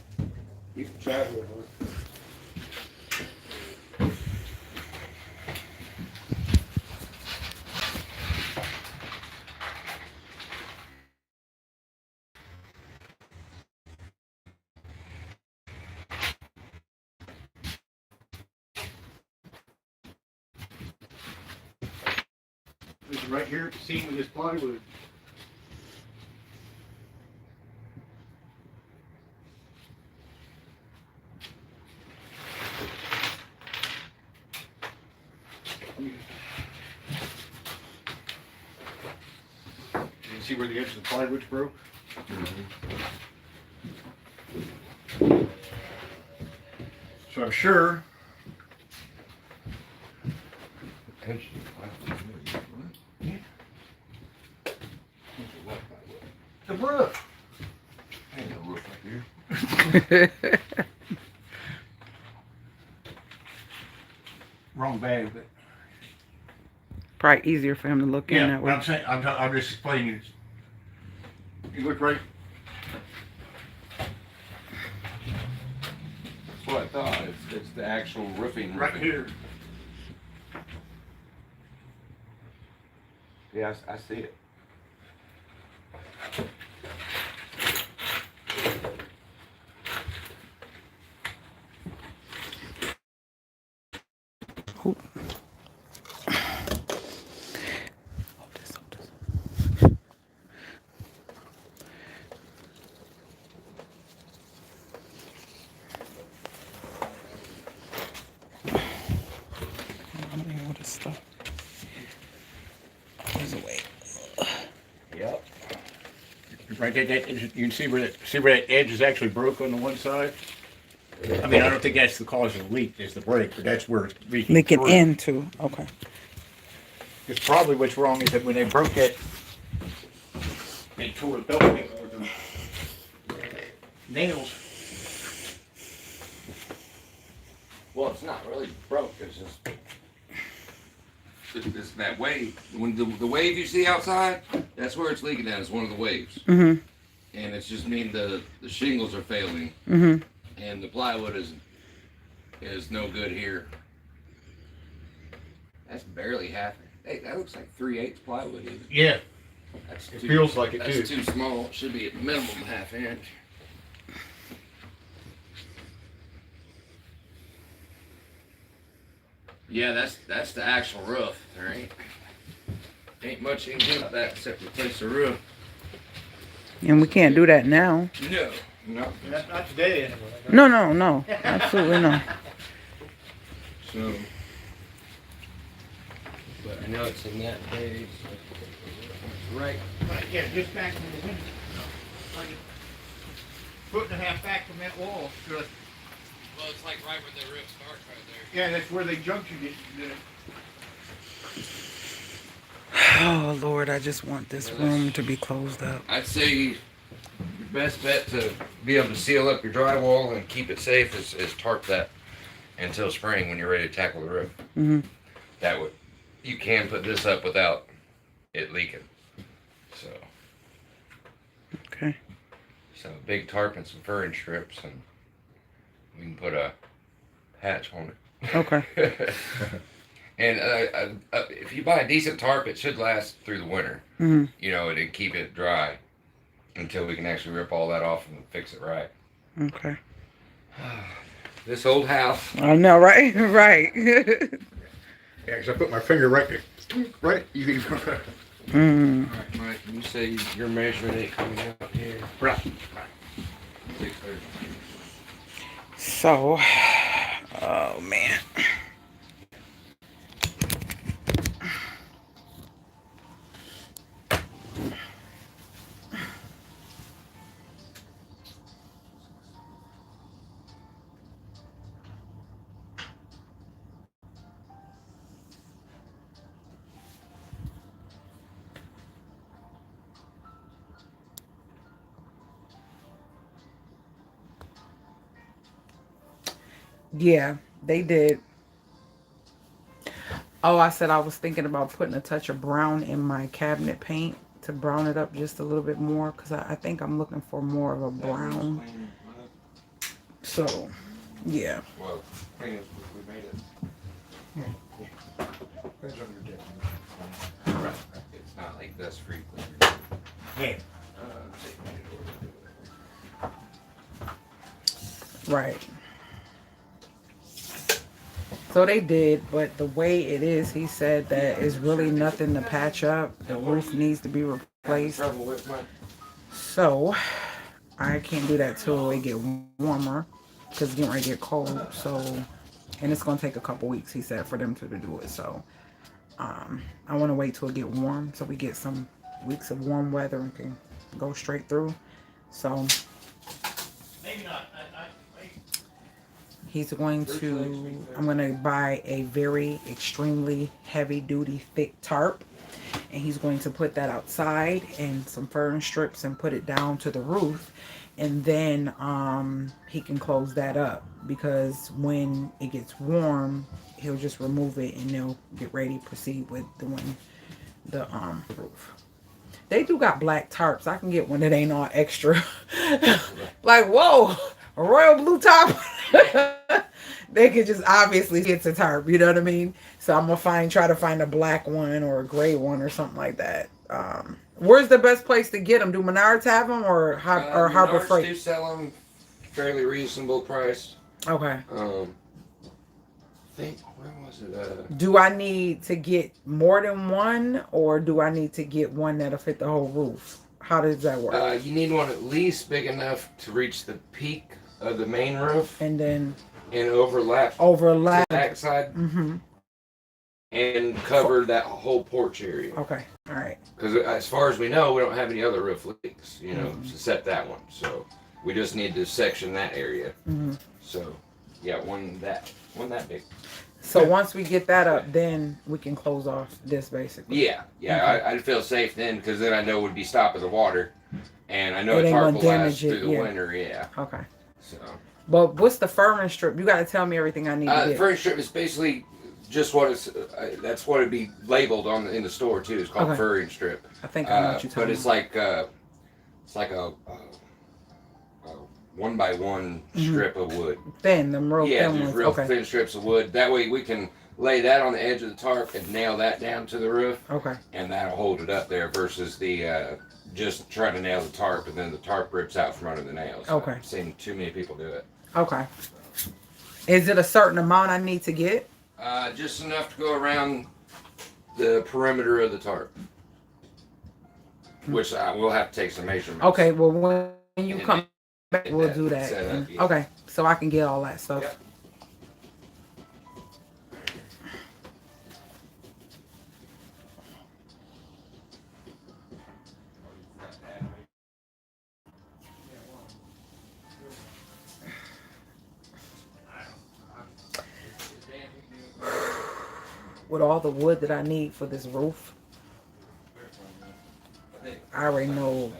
you can try it with her. This is right here at the seam of this plywood. see where the edge of the plywood's broke? So I'm sure. The roof. Ain't no roof up here. Wrong bag, but Probably easier for him to look in yeah. that What way. I'm saying, I'm just explaining you. You look right. That's what I thought. It's the actual roofing. Right here. Yeah, I see it. Hold this. I'm gonna hold this stuff. Goes away. Yep. Right there, you can see where that edge is actually broke on the one side. I mean, I don't think that's the cause of the leak, is the break, but that's where it's leaking. Leaking through. into. Okay. It's probably what's wrong is that when they broke it, they tore the belt with the nails. Well, it's not really broke. It's just it's that wave. When the wave you see outside, that's where it's leaking at. It's one of the waves, Mhm. and it's just mean the shingles are failing, Mhm. and the plywood is no good here. That's barely half. Hey, that looks like 3/8 plywood. Even. Yeah, That's it too, feels like it that's too. too small. It should be at minimum ½ inch. Yeah, that's the actual roof. There ain't much you can do about that except replace the roof. And we can't do that now. No, no. Not today anyway. No. Absolutely no. So, but I know it's in that page. So right. Yeah, just back from the window. Like a foot and a half back from that wall. Well, it's like right where the roof starts right there. Yeah, that's where the junction is. Oh Lord, I just want this room to be closed up. I'd say your best bet to be able to seal up your drywall and keep it safe is tarp that until spring when you're ready to tackle the roof. Mhm. That would, you can put this up without it leaking. So, Okay. so a big tarp and some furring strips, and we can put a hatch on it. Okay. And if you buy a decent tarp, it should last through the winter. Mhm. You know, and keep it dry until we can actually rip all that off and fix it right. Okay. This old house. I know, right? Right. Yeah, because I put my finger right there. Right? You can. Mm. All right, Mike, can you say your measurement ain't coming out here? Right. 630. So, oh man. Yeah, they did. Oh, I said I was thinking about putting a touch of brown in my cabinet paint to brown it up just a little bit more because I think I'm looking for more of a brown. So, yeah. Well, thing is, we made it. It's not like this frequently. Yeah. Right. So they did, but the way it is, he said that is really nothing to patch up. The roof needs to be replaced. So I can't do that till it get warmer because it's getting ready to get cold. So, and it's gonna take a couple weeks, he said, for them to do it. So I want to wait till it get warm so we get some weeks of warm weather and can go straight through. So Maybe not. he's going to, I'm going to buy a very extremely heavy duty thick tarp, and he's going to put that outside and some fern strips and put it down to the roof, and then he can close that up, because when it gets warm he'll just remove it and they'll get ready to proceed with doing the roof. They do got black tarps. I can get one that ain't all extra. Like, whoa, a royal blue top. They could just obviously see it's a tarp, you know what I mean? So I'm gonna try to find a black one or a gray one or something like that. Where's the best place to get them? Do Menards have them, or Harbor Menards Freight? do sell them fairly reasonable price. Okay. I think, where was it? Do I need to get more than one, or do I need to get one that'll fit the whole roof? How does that work? You need one at least big enough to reach the peak of the main roof And then and overlap overlap. the backside Mm-hmm. and cover that whole porch area. Okay. All right. Because as far as we know, we don't have any other roof leaks, you know, except that one. So we just need to section that area. Mm-hmm. So yeah, one that big. So once we get that up, then we can close off this basically. Yeah, I'd feel safe then, because then I know we'd be stopping the water, and I know It it's ain't hard gonna to last damage it, through the yeah. winter. Yeah. Okay. So But what's the furman strip? You got to tell me everything I need to the get. furniture strip is basically just what it's. That's what it'd be labeled in the store too. It's called Okay. furring strip. I think I know what you're talking But it's like a 1x1 strip of wood. Thin, them real Yeah, thin just ones. real Okay. thin strips of wood. That way we can lay that on the edge of the tarp and nail that down to the roof, Okay. and that'll hold it up there versus the just trying to nail the tarp and then the tarp rips out from under the nails. Okay. I've seen too many people do it. Okay. Is it a certain amount I need to get? Just enough to go around the perimeter of the tarp, which we'll have to take some measurements. Okay. Well, when you And come back, get we'll that do that. set up, yeah. Okay. So I can get all that stuff. Yep. With all the wood that I need for this roof, I already know.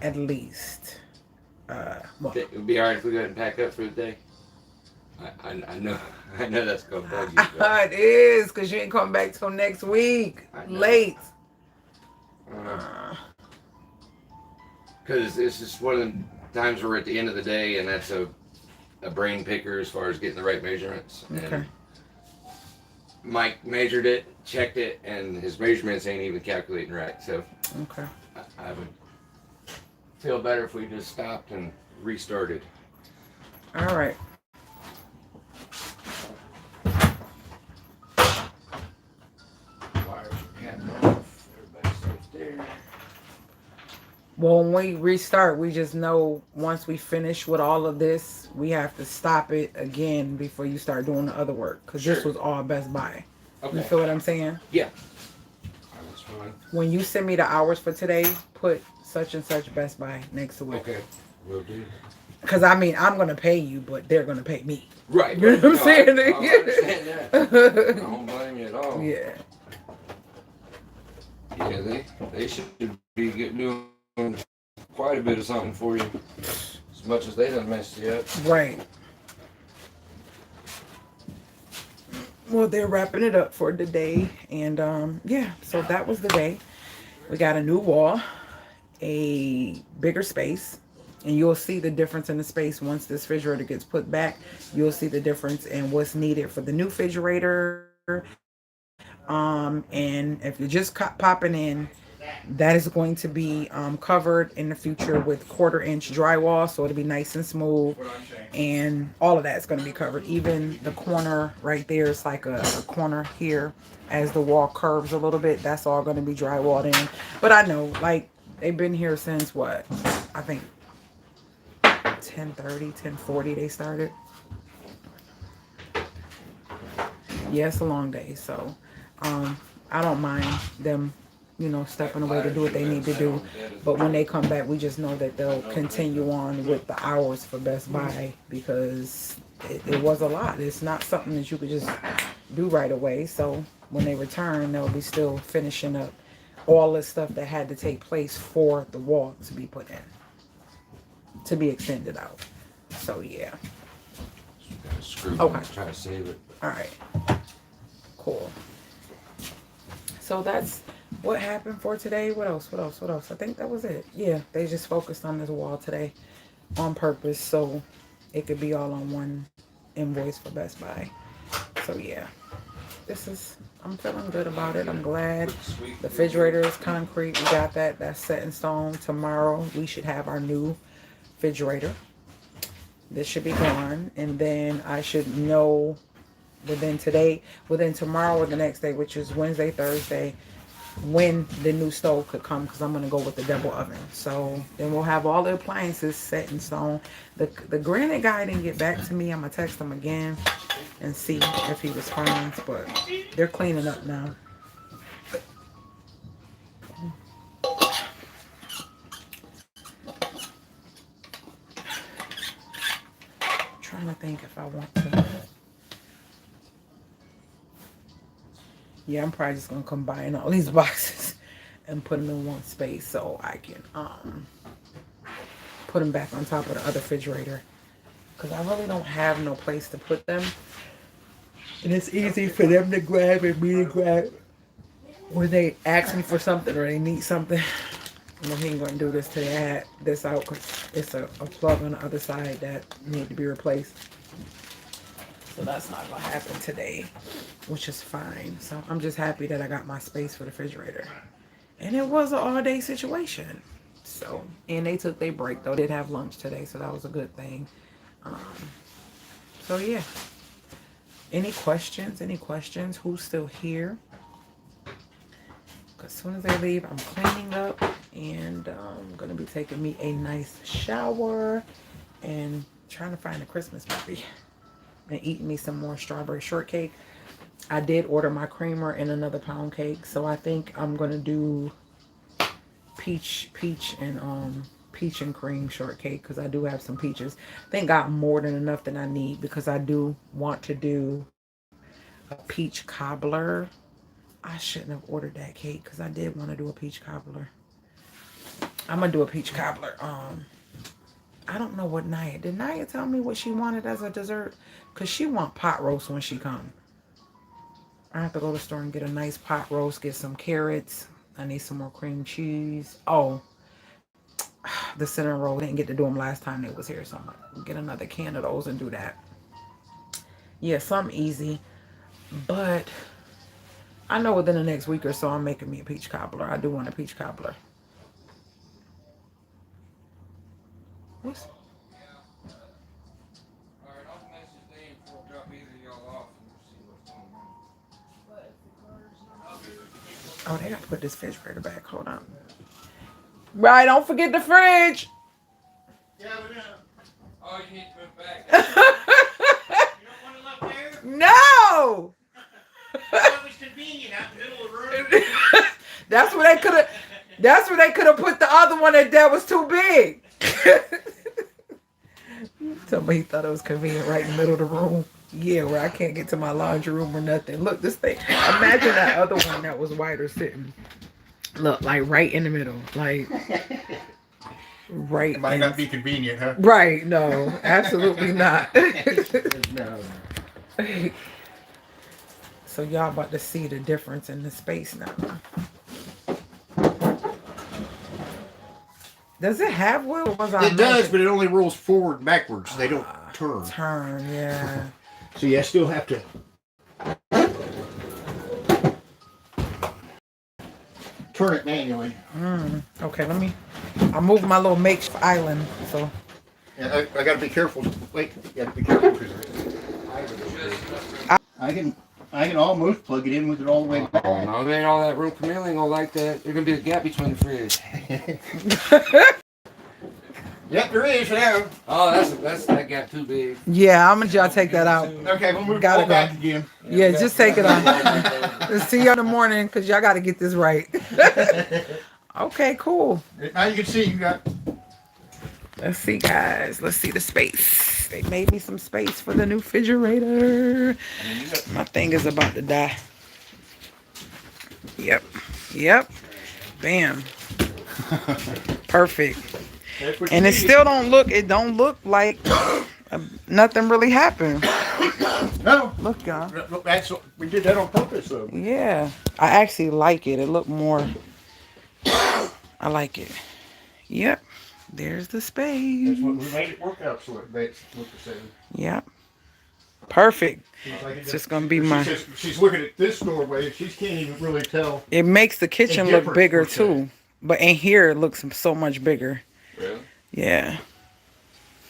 At least. Well, It would be alright if we go ahead and pack up for the day. I know that's gonna bug you. But, it is, because you ain't coming back till next week. I know. Late. Because it's just one of the times where we're at the end of the day, and that's a brain picker as far as getting the right measurements. Okay. And Mike measured it, checked it, and his measurements ain't even calculating right. So Okay. I would feel better if we just stopped and restarted. All right. Wires are capped off. Everybody stays there. Well, when we restart, we just know once we finish with all of this, we have to stop it again before you start doing the other work. Because this Sure. was all Best Buy. Okay. You feel what I'm saying? Yeah. That's fine. When you send me the hours for today, put such and such Best Buy next to it. Okay. Will do. Because, I mean, I'm going to pay you, but they're going to pay me. Right. You know what I'm saying? I understand that. I don't blame you at all. Yeah. Yeah, they should be doing quite a bit of something for you. As much as they done messed you up. Right. Well, they're wrapping it up for the day. And, yeah, so that was the day. We got a new wall, a bigger space. And you'll see the difference in the space once this refrigerator gets put back. You'll see the difference in what's needed for the new refrigerator. And if you're just popping in, that is going to be covered in the future with 1/4-inch drywall, so it'll be nice and smooth, and all of that's going to be covered. Even the corner right there, it's like a corner here as the wall curves a little bit, that's all going to be drywalled in. But I know, like, they've been here since what, I think 10:30, 10:40 they started. Yeah, it's a long day, so I don't mind them, you know, stepping away to do what they need to do. But when they come back, we just know that they'll continue on with the hours for Best Buy because it was a lot. It's not something that you could just do right away. So when they return, they'll be still finishing up all the stuff that had to take place for the wall to be put in, to be extended out. So yeah. Screw Okay. Try to save it. All right. Cool. So that's what happened for today. What else? What else? What else? I think that was it. Yeah, they just focused on this wall today on purpose so it could be all on one invoice for Best Buy. So yeah, I'm feeling good about it. I'm glad. The refrigerator is concrete. We got that. That's set in stone. Tomorrow we should have our new refrigerator. This should be gone, and then I should know within tomorrow or the next day, which is Wednesday, Thursday, when the new stove could come, because I'm going to go with the double oven. So then we'll have all the appliances set in stone. The granite guy didn't get back to me. I'm going to text him again and see if he responds, but they're cleaning up now. I'm trying to think if I want to. Yeah, I'm probably just gonna combine all these boxes and put them in one space so I can put them back on top of the other refrigerator, because I really don't have no place to put them, and it's easy for them to grab and me to grab when they ask me for something or they need something. You know, he ain't gonna do this today. I had this out because it's a plug on the other side that need to be replaced. So that's not gonna happen today, which is fine. So I'm just happy that I got my space for the refrigerator. And it was an all-day situation. So, and they took their break though. They did have lunch today, so that was a good thing. So yeah. Any questions? Any questions? Who's still here? As soon as they leave, I'm cleaning up, and I'm gonna be taking me a nice shower and trying to find a Christmas movie. And eating me some more strawberry shortcake. I did order my creamer and another pound cake, so I think I'm gonna do peach and cream shortcake, because I do have some peaches. I think I got more than enough than I need, because I do want to do a peach cobbler. I shouldn't have ordered that cake, because I did want to do a peach cobbler. I'm gonna do a peach cobbler. I don't know what Naya. Did Naya tell me what she wanted as a dessert? Because she want pot roast when she come. I have to go to the store and get a nice pot roast, get some carrots. I need some more cream cheese. Oh, the cinnamon roll. Didn't get to do them last time they was here, so I'm gonna get another can of those and do that. Yeah, something easy. But I know within the next week or so I'm making me a peach cobbler. I do want a peach cobbler. What's... Oh, they gotta put this refrigerator back. Hold on. Right, don't forget the fridge. Yeah, we know. Oh, you need to put it back. You don't want it left there? No. Well, it was convenient out in the middle of the room. That's where they could have. That's where they could have put the other one that was too big. Somebody thought it was convenient right in the middle of the room. Yeah, where I can't get to my laundry room or nothing. Look, this thing. Imagine that other one that was wider sitting. Look, like right in the middle. Like right. It might not be convenient, huh? Right. No, absolutely not. No. So y'all about to see the difference in the space now. Does it have wheel? Or was I It does, but it only rolls forward and backwards. They don't turn. Turn, yeah. So you still have to turn it manually. Okay, I'll move my little makeshift island. So Yeah, I gotta be careful. Wait, you gotta be careful because I can almost plug it in with it all the way back. Oh, no, there ain't all that room. Camille ain't gonna like that. There's gonna be a gap between the fridge. Yep, there is now. Oh, that got too big. Yeah, I'm gonna y'all take that out. Okay, we'll move Gotta all back go. again. Yeah, just take it off. See you in the morning because y'all got to get this right. Okay, cool. Now you can see you got. Let's see, guys. Let's see the space. They made me some space for the new refrigerator. My thing is about to die. Yep. Yep. Bam. Perfect. And it still don't look, it don't look like nothing really happened. No. Look, y'all. That's we did that on purpose, though. Yeah. I actually like it. It looked more, I like it. Yep. There's the That's space. what we made it work out so it looked the same. Yep. Perfect. Like It's just gonna be my. She's looking at this doorway. She can't even really tell. It makes the kitchen look difference, bigger per se. too, but in here it looks so much bigger. Really? Yeah.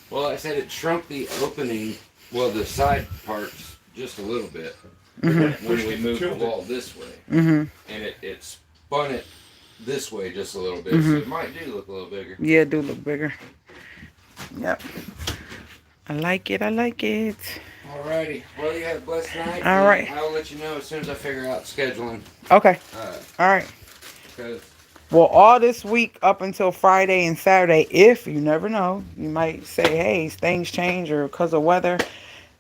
Well, I said it shrunk the opening, well, the side parts just a little bit when we moved the wall this way, and it spun it this way just a little bit, so it might do look a little bigger. Yeah, it do look bigger. Yep. I like it. I like it. Alrighty. Well, you have a blessed night. All right. I will let you know as soon as I figure out scheduling. Okay. All right. Because Well, all this week up until Friday and Saturday, if you never know, you might say, hey, things change or because of weather,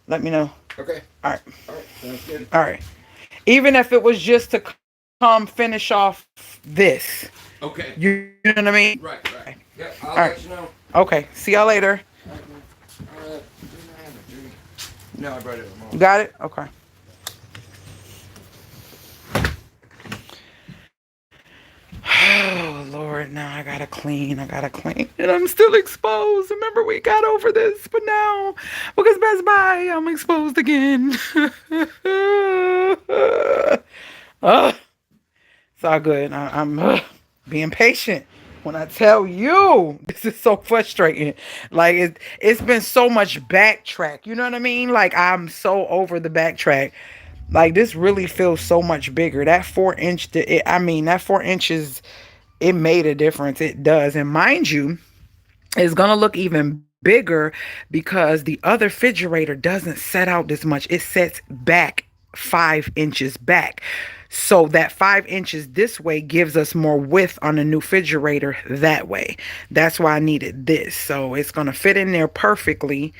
let me know. okay. All right. All right. Sounds good. All right. Even if it was just to come finish off this. Okay. You know what I mean? Right. Yeah, I'll All let right. you know. Okay. See y'all later. No, I brought it from You home. got it? Okay. Oh, Lord. Now I got to clean. And I'm still exposed. Remember, we got over this. But now, because Best Buy, I'm exposed again. It's all good. I'm being patient. When I tell you, this is so frustrating. Like, it's been so much backtrack. You know what I mean? Like, I'm so over the backtrack. Like, this really feels so much bigger. That 4-inch, that 4 inches, it made a difference. It does. And mind you, it's going to look even bigger because the other refrigerator doesn't set out this much. It sets back 5 inches back. So that 5 inches this way gives us more width on the new refrigerator that way. That's why I needed this. So it's going to fit in there perfectly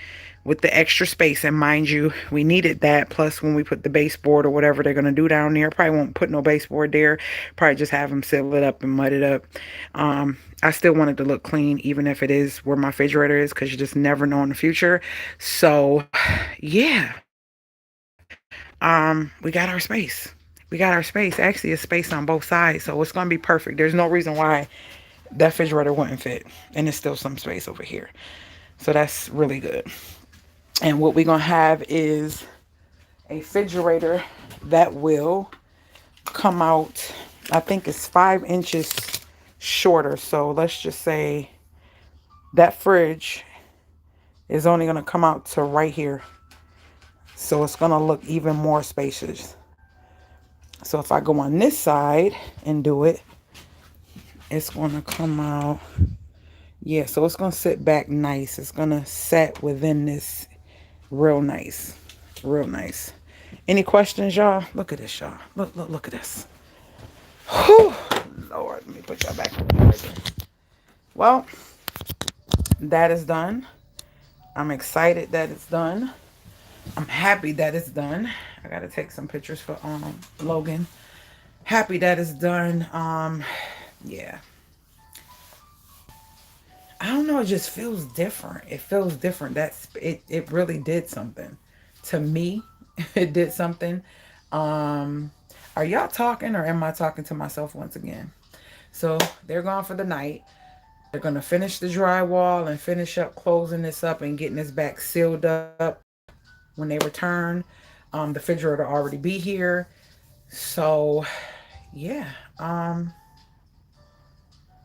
with the extra space. And mind you, we needed that. Plus, when we put the baseboard or whatever they're going to do down there, probably won't put no baseboard there. Probably just have them seal it up and mud it up. I still want it to look clean, even if it is where my refrigerator is, because you just never know in the future. So, yeah. We got our space. Actually, a space on both sides, so it's going to be perfect. There's no reason why that refrigerator wouldn't fit. And there's still some space over here. So that's really good. And what we're going to have is a refrigerator that will come out, I think it's 5 inches shorter. So let's just say that fridge is only going to come out to right here. So it's going to look even more spacious. So if I go on this side and do it, it's going to come out. Yeah, so it's going to sit back nice. It's going to set within this real nice. Real nice. Any questions, y'all? Look at this, y'all. Look at this. Whew. Lord, let me put y'all back. Well, that is done. I'm excited that it's done. I'm happy that it's done. I gotta take some pictures for Logan. Happy that it's done. Yeah. I don't know, it just feels different. It feels different. It really did something. To me, it did something. Are y'all talking or am I talking to myself once again? So they're gone for the night. They're gonna finish the drywall and finish up closing this up and getting this back sealed up. When they return, the refrigerator will already be here. So, yeah.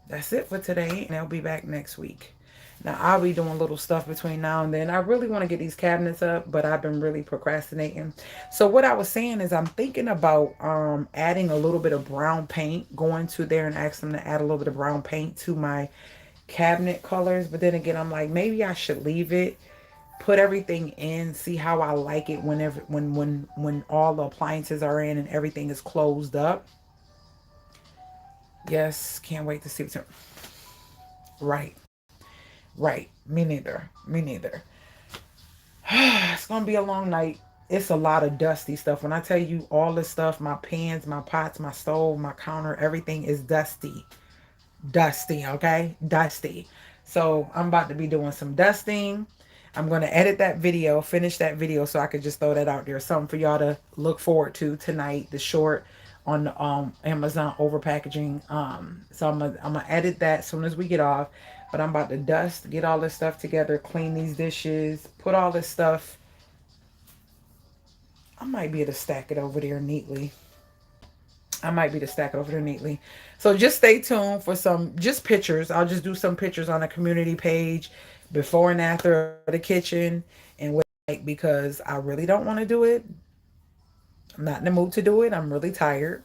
That's it for today. And they'll be back next week. Now, I'll be doing little stuff between now and then. I really want to get these cabinets up, but I've been really procrastinating. So, what I was saying is I'm thinking about adding a little bit of brown paint. Going to there and ask them to add a little bit of brown paint to my cabinet colors, but then again, I'm like, maybe I should leave it, put everything in, see how I like it whenever when all the appliances are in and everything is closed up. Yes, can't wait to see what's right. Right. Me neither. Me neither. It's gonna be a long night. It's a lot of dusty stuff. When I tell you all this stuff, my pans, my pots, my stove, my counter, everything is dusty. Dusty, okay? Dusty. So I'm about to be doing some dusting. I'm going to edit that video, finish that video so I could just throw that out there. Something for y'all to look forward to tonight, the short on the Amazon overpackaging. So I'm gonna edit that as soon as we get off. But I'm about to dust, get all this stuff together, clean these dishes, put all this stuff. I might be able to stack it over there neatly. I might be to stack it over there neatly. So just stay tuned for some just pictures. I'll just do some pictures on the community page before and after the kitchen and what like because I really don't want to do it. I'm not in the mood to do it. I'm really tired.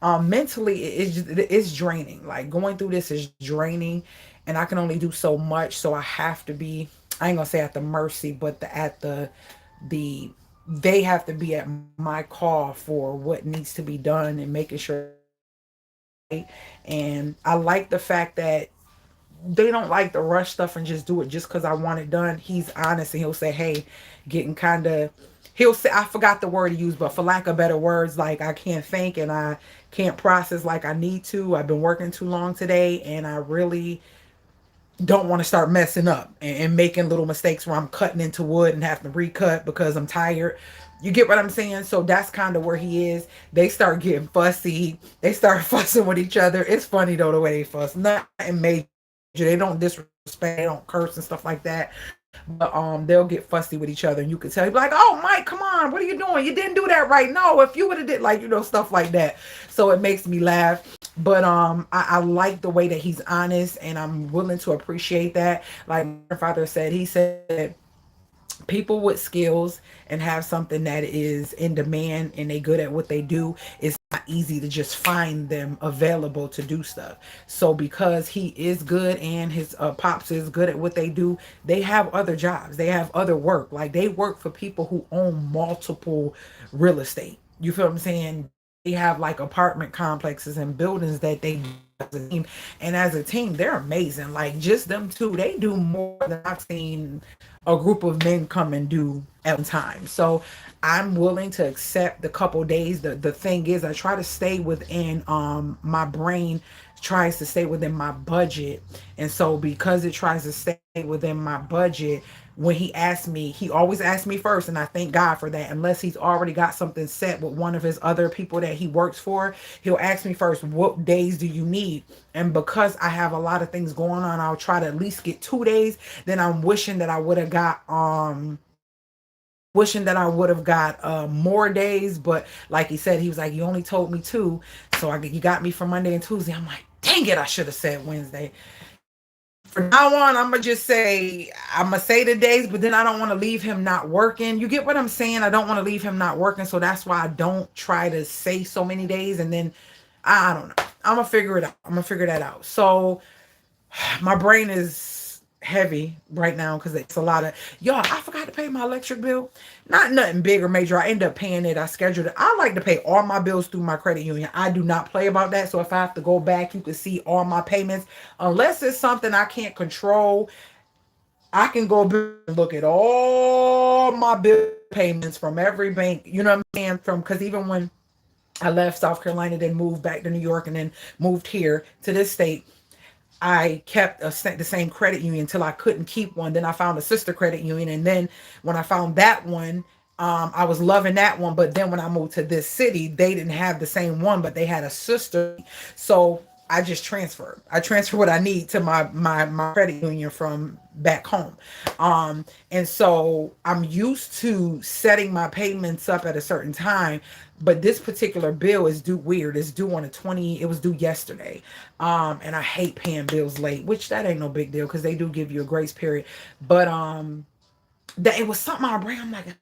Mentally it's draining. Like going through this is draining and I can only do so much. So I have to be, I ain't gonna say at the mercy, but the they have to be at my call for what needs to be done and making sure. And I like the fact that they don't like to rush stuff and just do it just because I want it done. He's honest and he'll say, hey, getting kind of, he'll say, I forgot the word he used, but for lack of better words, like I can't think and I can't process like I need to. I've been working too long today and I really don't want to start messing up and making little mistakes where I'm cutting into wood and have to recut because I'm tired. You get what I'm saying? So that's kind of where he is. They start getting fussy. They start fussing with each other. It's funny though the way they fuss. Nothing major. They don't disrespect. They don't curse and stuff like that. But they'll get fussy with each other, and you could tell. You'd be like, "Oh, Mike, come on, what are you doing? You didn't do that right. No, if you would have did like stuff like that." So it makes me laugh. But I like the way that he's honest, and I'm willing to appreciate that. Like my father said, he said people with skills and have something that is in demand and they good at what they do, it's not easy to just find them available to do stuff. So because he is good and his pops is good at what they do, they have other jobs, they have other work. Like they work for people who own multiple real estate. You feel what I'm saying? They have like apartment complexes and buildings that they do as a team, and as a team they're amazing. Like just them two, they do more than I've seen a group of men come and do at one time. So I'm willing to accept the couple days. The thing is I try to stay within my brain tries to stay within my budget. And so because it tries to stay within my budget, when he asked me, he always asked me first, and I thank God for that. Unless he's already got something set with one of his other people that he works for, he'll ask me first, what days do you need? And because I have a lot of things going on, I'll try to at least get 2 days. Then I'm wishing that I would have got more days, but like he said, he was like, you only told me 2, so you got me for Monday and Tuesday. I'm like, dang it, I should have said Wednesday. From now on, I'm gonna say the days, but then I don't want to leave him not working. You get what I'm saying? I don't want to leave him not working, so that's why I don't try to say so many days, and then I don't know. I'm gonna figure it out. I'm gonna figure that out. So my brain is heavy right now because it's a lot of y'all. I forgot to pay my electric bill. Not nothing big or major. I end up paying it. I scheduled it. I like to pay all my bills through my credit union. I do not play about that. So if I have to go back, you can see all my payments. Unless it's something I can't control, I can go and look at all my bill payments from every bank. You know what I'm saying? Because even when I left South Carolina, then moved back to New York, and then moved here to this state, I kept the same credit union until I couldn't keep one. Then I found a sister credit union. And then when I found that one, I was loving that one. But then when I moved to this city, they didn't have the same one, but they had a sister. So I just transferred. I transfer what I need to my credit union from back home. And so I'm used to setting my payments up at a certain time, but this particular bill is due weird. It's due on the 20, it was due yesterday. And I hate paying bills late, which that ain't no big deal because they do give you a grace period. But that it was something I bring. I'm like,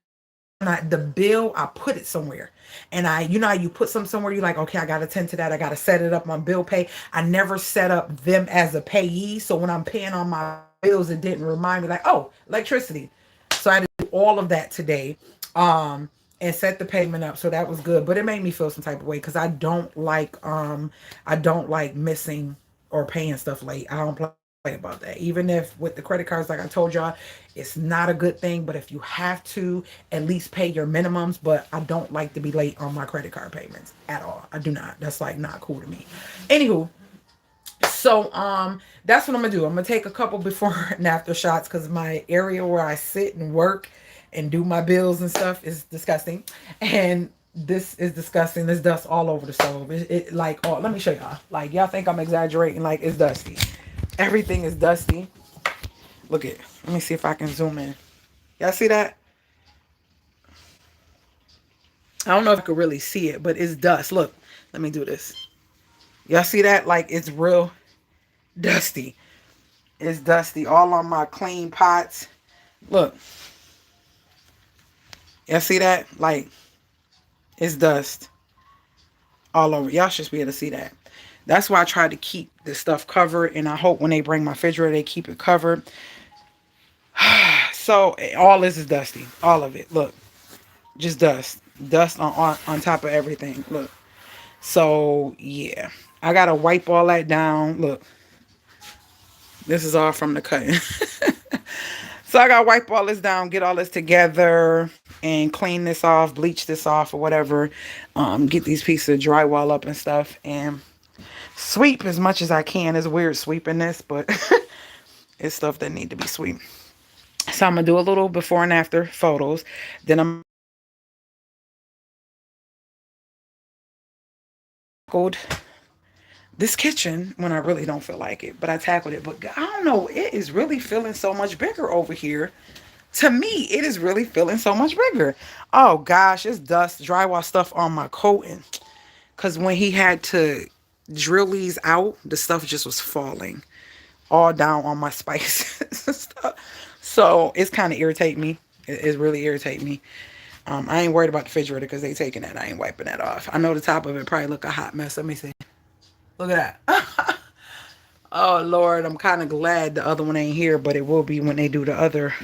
not the bill, I put it somewhere. And you know how you put something somewhere, you're like, okay, I gotta attend to that. I gotta set it up on bill pay. I never set up them as a payee. So when I'm paying on my bills, it didn't remind me like, oh, electricity. So I had to do all of that today. And set the payment up. So that was good. But it made me feel some type of way because I don't like missing or paying stuff late. I don't play about that. Even if with the credit cards, like I told y'all, it's not a good thing. But if you have to, at least pay your minimums. But I don't like to be late on my credit card payments at all. I do not. That's like not cool to me. Anywho, so that's what I'm gonna do. I'm gonna take a couple before and after shots because my area where I sit and work and do my bills and stuff is disgusting. And this is disgusting. There's dust all over the stove. It like, oh, let me show y'all. Like, y'all think I'm exaggerating? Like, it's dusty. Everything is dusty. Look at. Let me see if I can zoom in. Y'all see that? I don't know if I could really see it, but it's dust. Look, let me do this. Y'all see that? Like, it's real dusty. It's dusty all on my clean pots. Look. Y'all see that? Like, it's dust all over. Y'all should be able to see that. That's why I try to keep the stuff covered. And I hope when they bring my refrigerator, they keep it covered. So, all this is dusty. All of it. Look. Just dust. Dust on top of everything. Look. So, yeah. I got to wipe all that down. Look. This is all from the cutting. So I got to wipe all this down, get all this together, and clean this off, bleach this off or whatever. Get these pieces of drywall up and stuff. And sweep as much as I can. It's weird sweeping this, but it's stuff that need to be swept. So I'm going to do a little before and after photos. Then I'm this kitchen when I really don't feel like it, but I tackled it. But I don't know, it is really feeling so much bigger over here. To me, it is really feeling so much bigger. Oh gosh, it's dust, drywall stuff on my coating. Because when he had to drill these out, the stuff just was falling all down on my spices and stuff. So it's kind of irritating me. It's really irritating me. I ain't worried about the refrigerator because they taking that. I ain't wiping that off. I know the top of it probably look a hot mess. Let me see. Look at that. Oh, Lord. I'm kind of glad the other one ain't here, but it will be when they do the other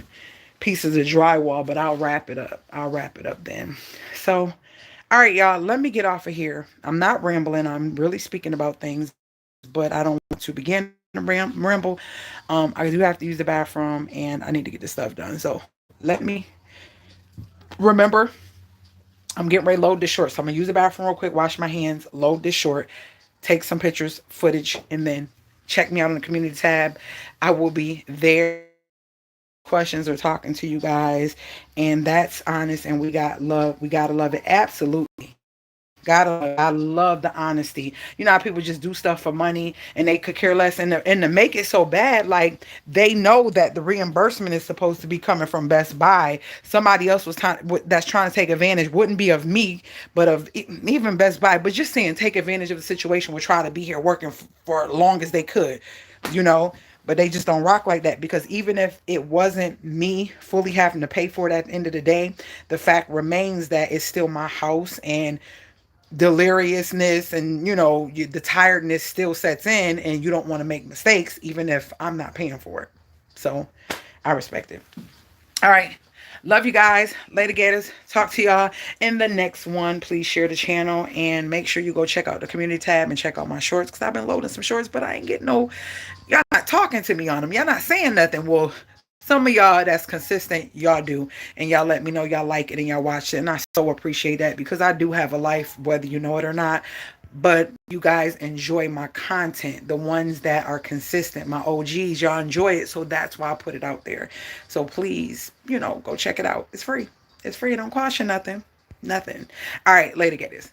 pieces of drywall. But I'll wrap it up. I'll wrap it up then. So, all right, y'all. Let me get off of here. I'm not rambling. I'm really speaking about things, but I don't want to begin to ramble. I do have to use the bathroom, and I need to get this stuff done. So, let me remember. I'm getting ready to load this short. So, I'm going to use the bathroom real quick, wash my hands, load this short, take some pictures, footage, and then check me out on the community tab. I will be there. Questions or talking to you guys. And that's honest. And we got love. We got to love it. Absolutely. I love the honesty. You know how people just do stuff for money and they could care less, and to make it so bad, like they know that the reimbursement is supposed to be coming from Best Buy. Somebody else that's trying to take advantage wouldn't be of me, but of even Best Buy. But just saying, take advantage of the situation. Would try to be here working for as long as they could, you know. But they just don't rock like that, because even if it wasn't me fully having to pay for it at the end of the day, the fact remains that it's still my house, and deliriousness and the tiredness still sets in, and you don't want to make mistakes even if I'm not paying for it. So I respect it. All right, love you guys. Later, gators. Talk to y'all in the next one. Please share the channel and make sure you go check out the community tab and check out my shorts, because I've been loading some shorts, but I ain't getting y'all not talking to me on them. Y'all not saying nothing. Well, some of y'all that's consistent, y'all do. And y'all let me know y'all like it and y'all watch it. And I so appreciate that, because I do have a life, whether you know it or not. But you guys enjoy my content. The ones that are consistent, my OGs, y'all enjoy it. So that's why I put it out there. So please, go check it out. It's free. It's free. It don't cost you nothing. Nothing. All right, later, gators.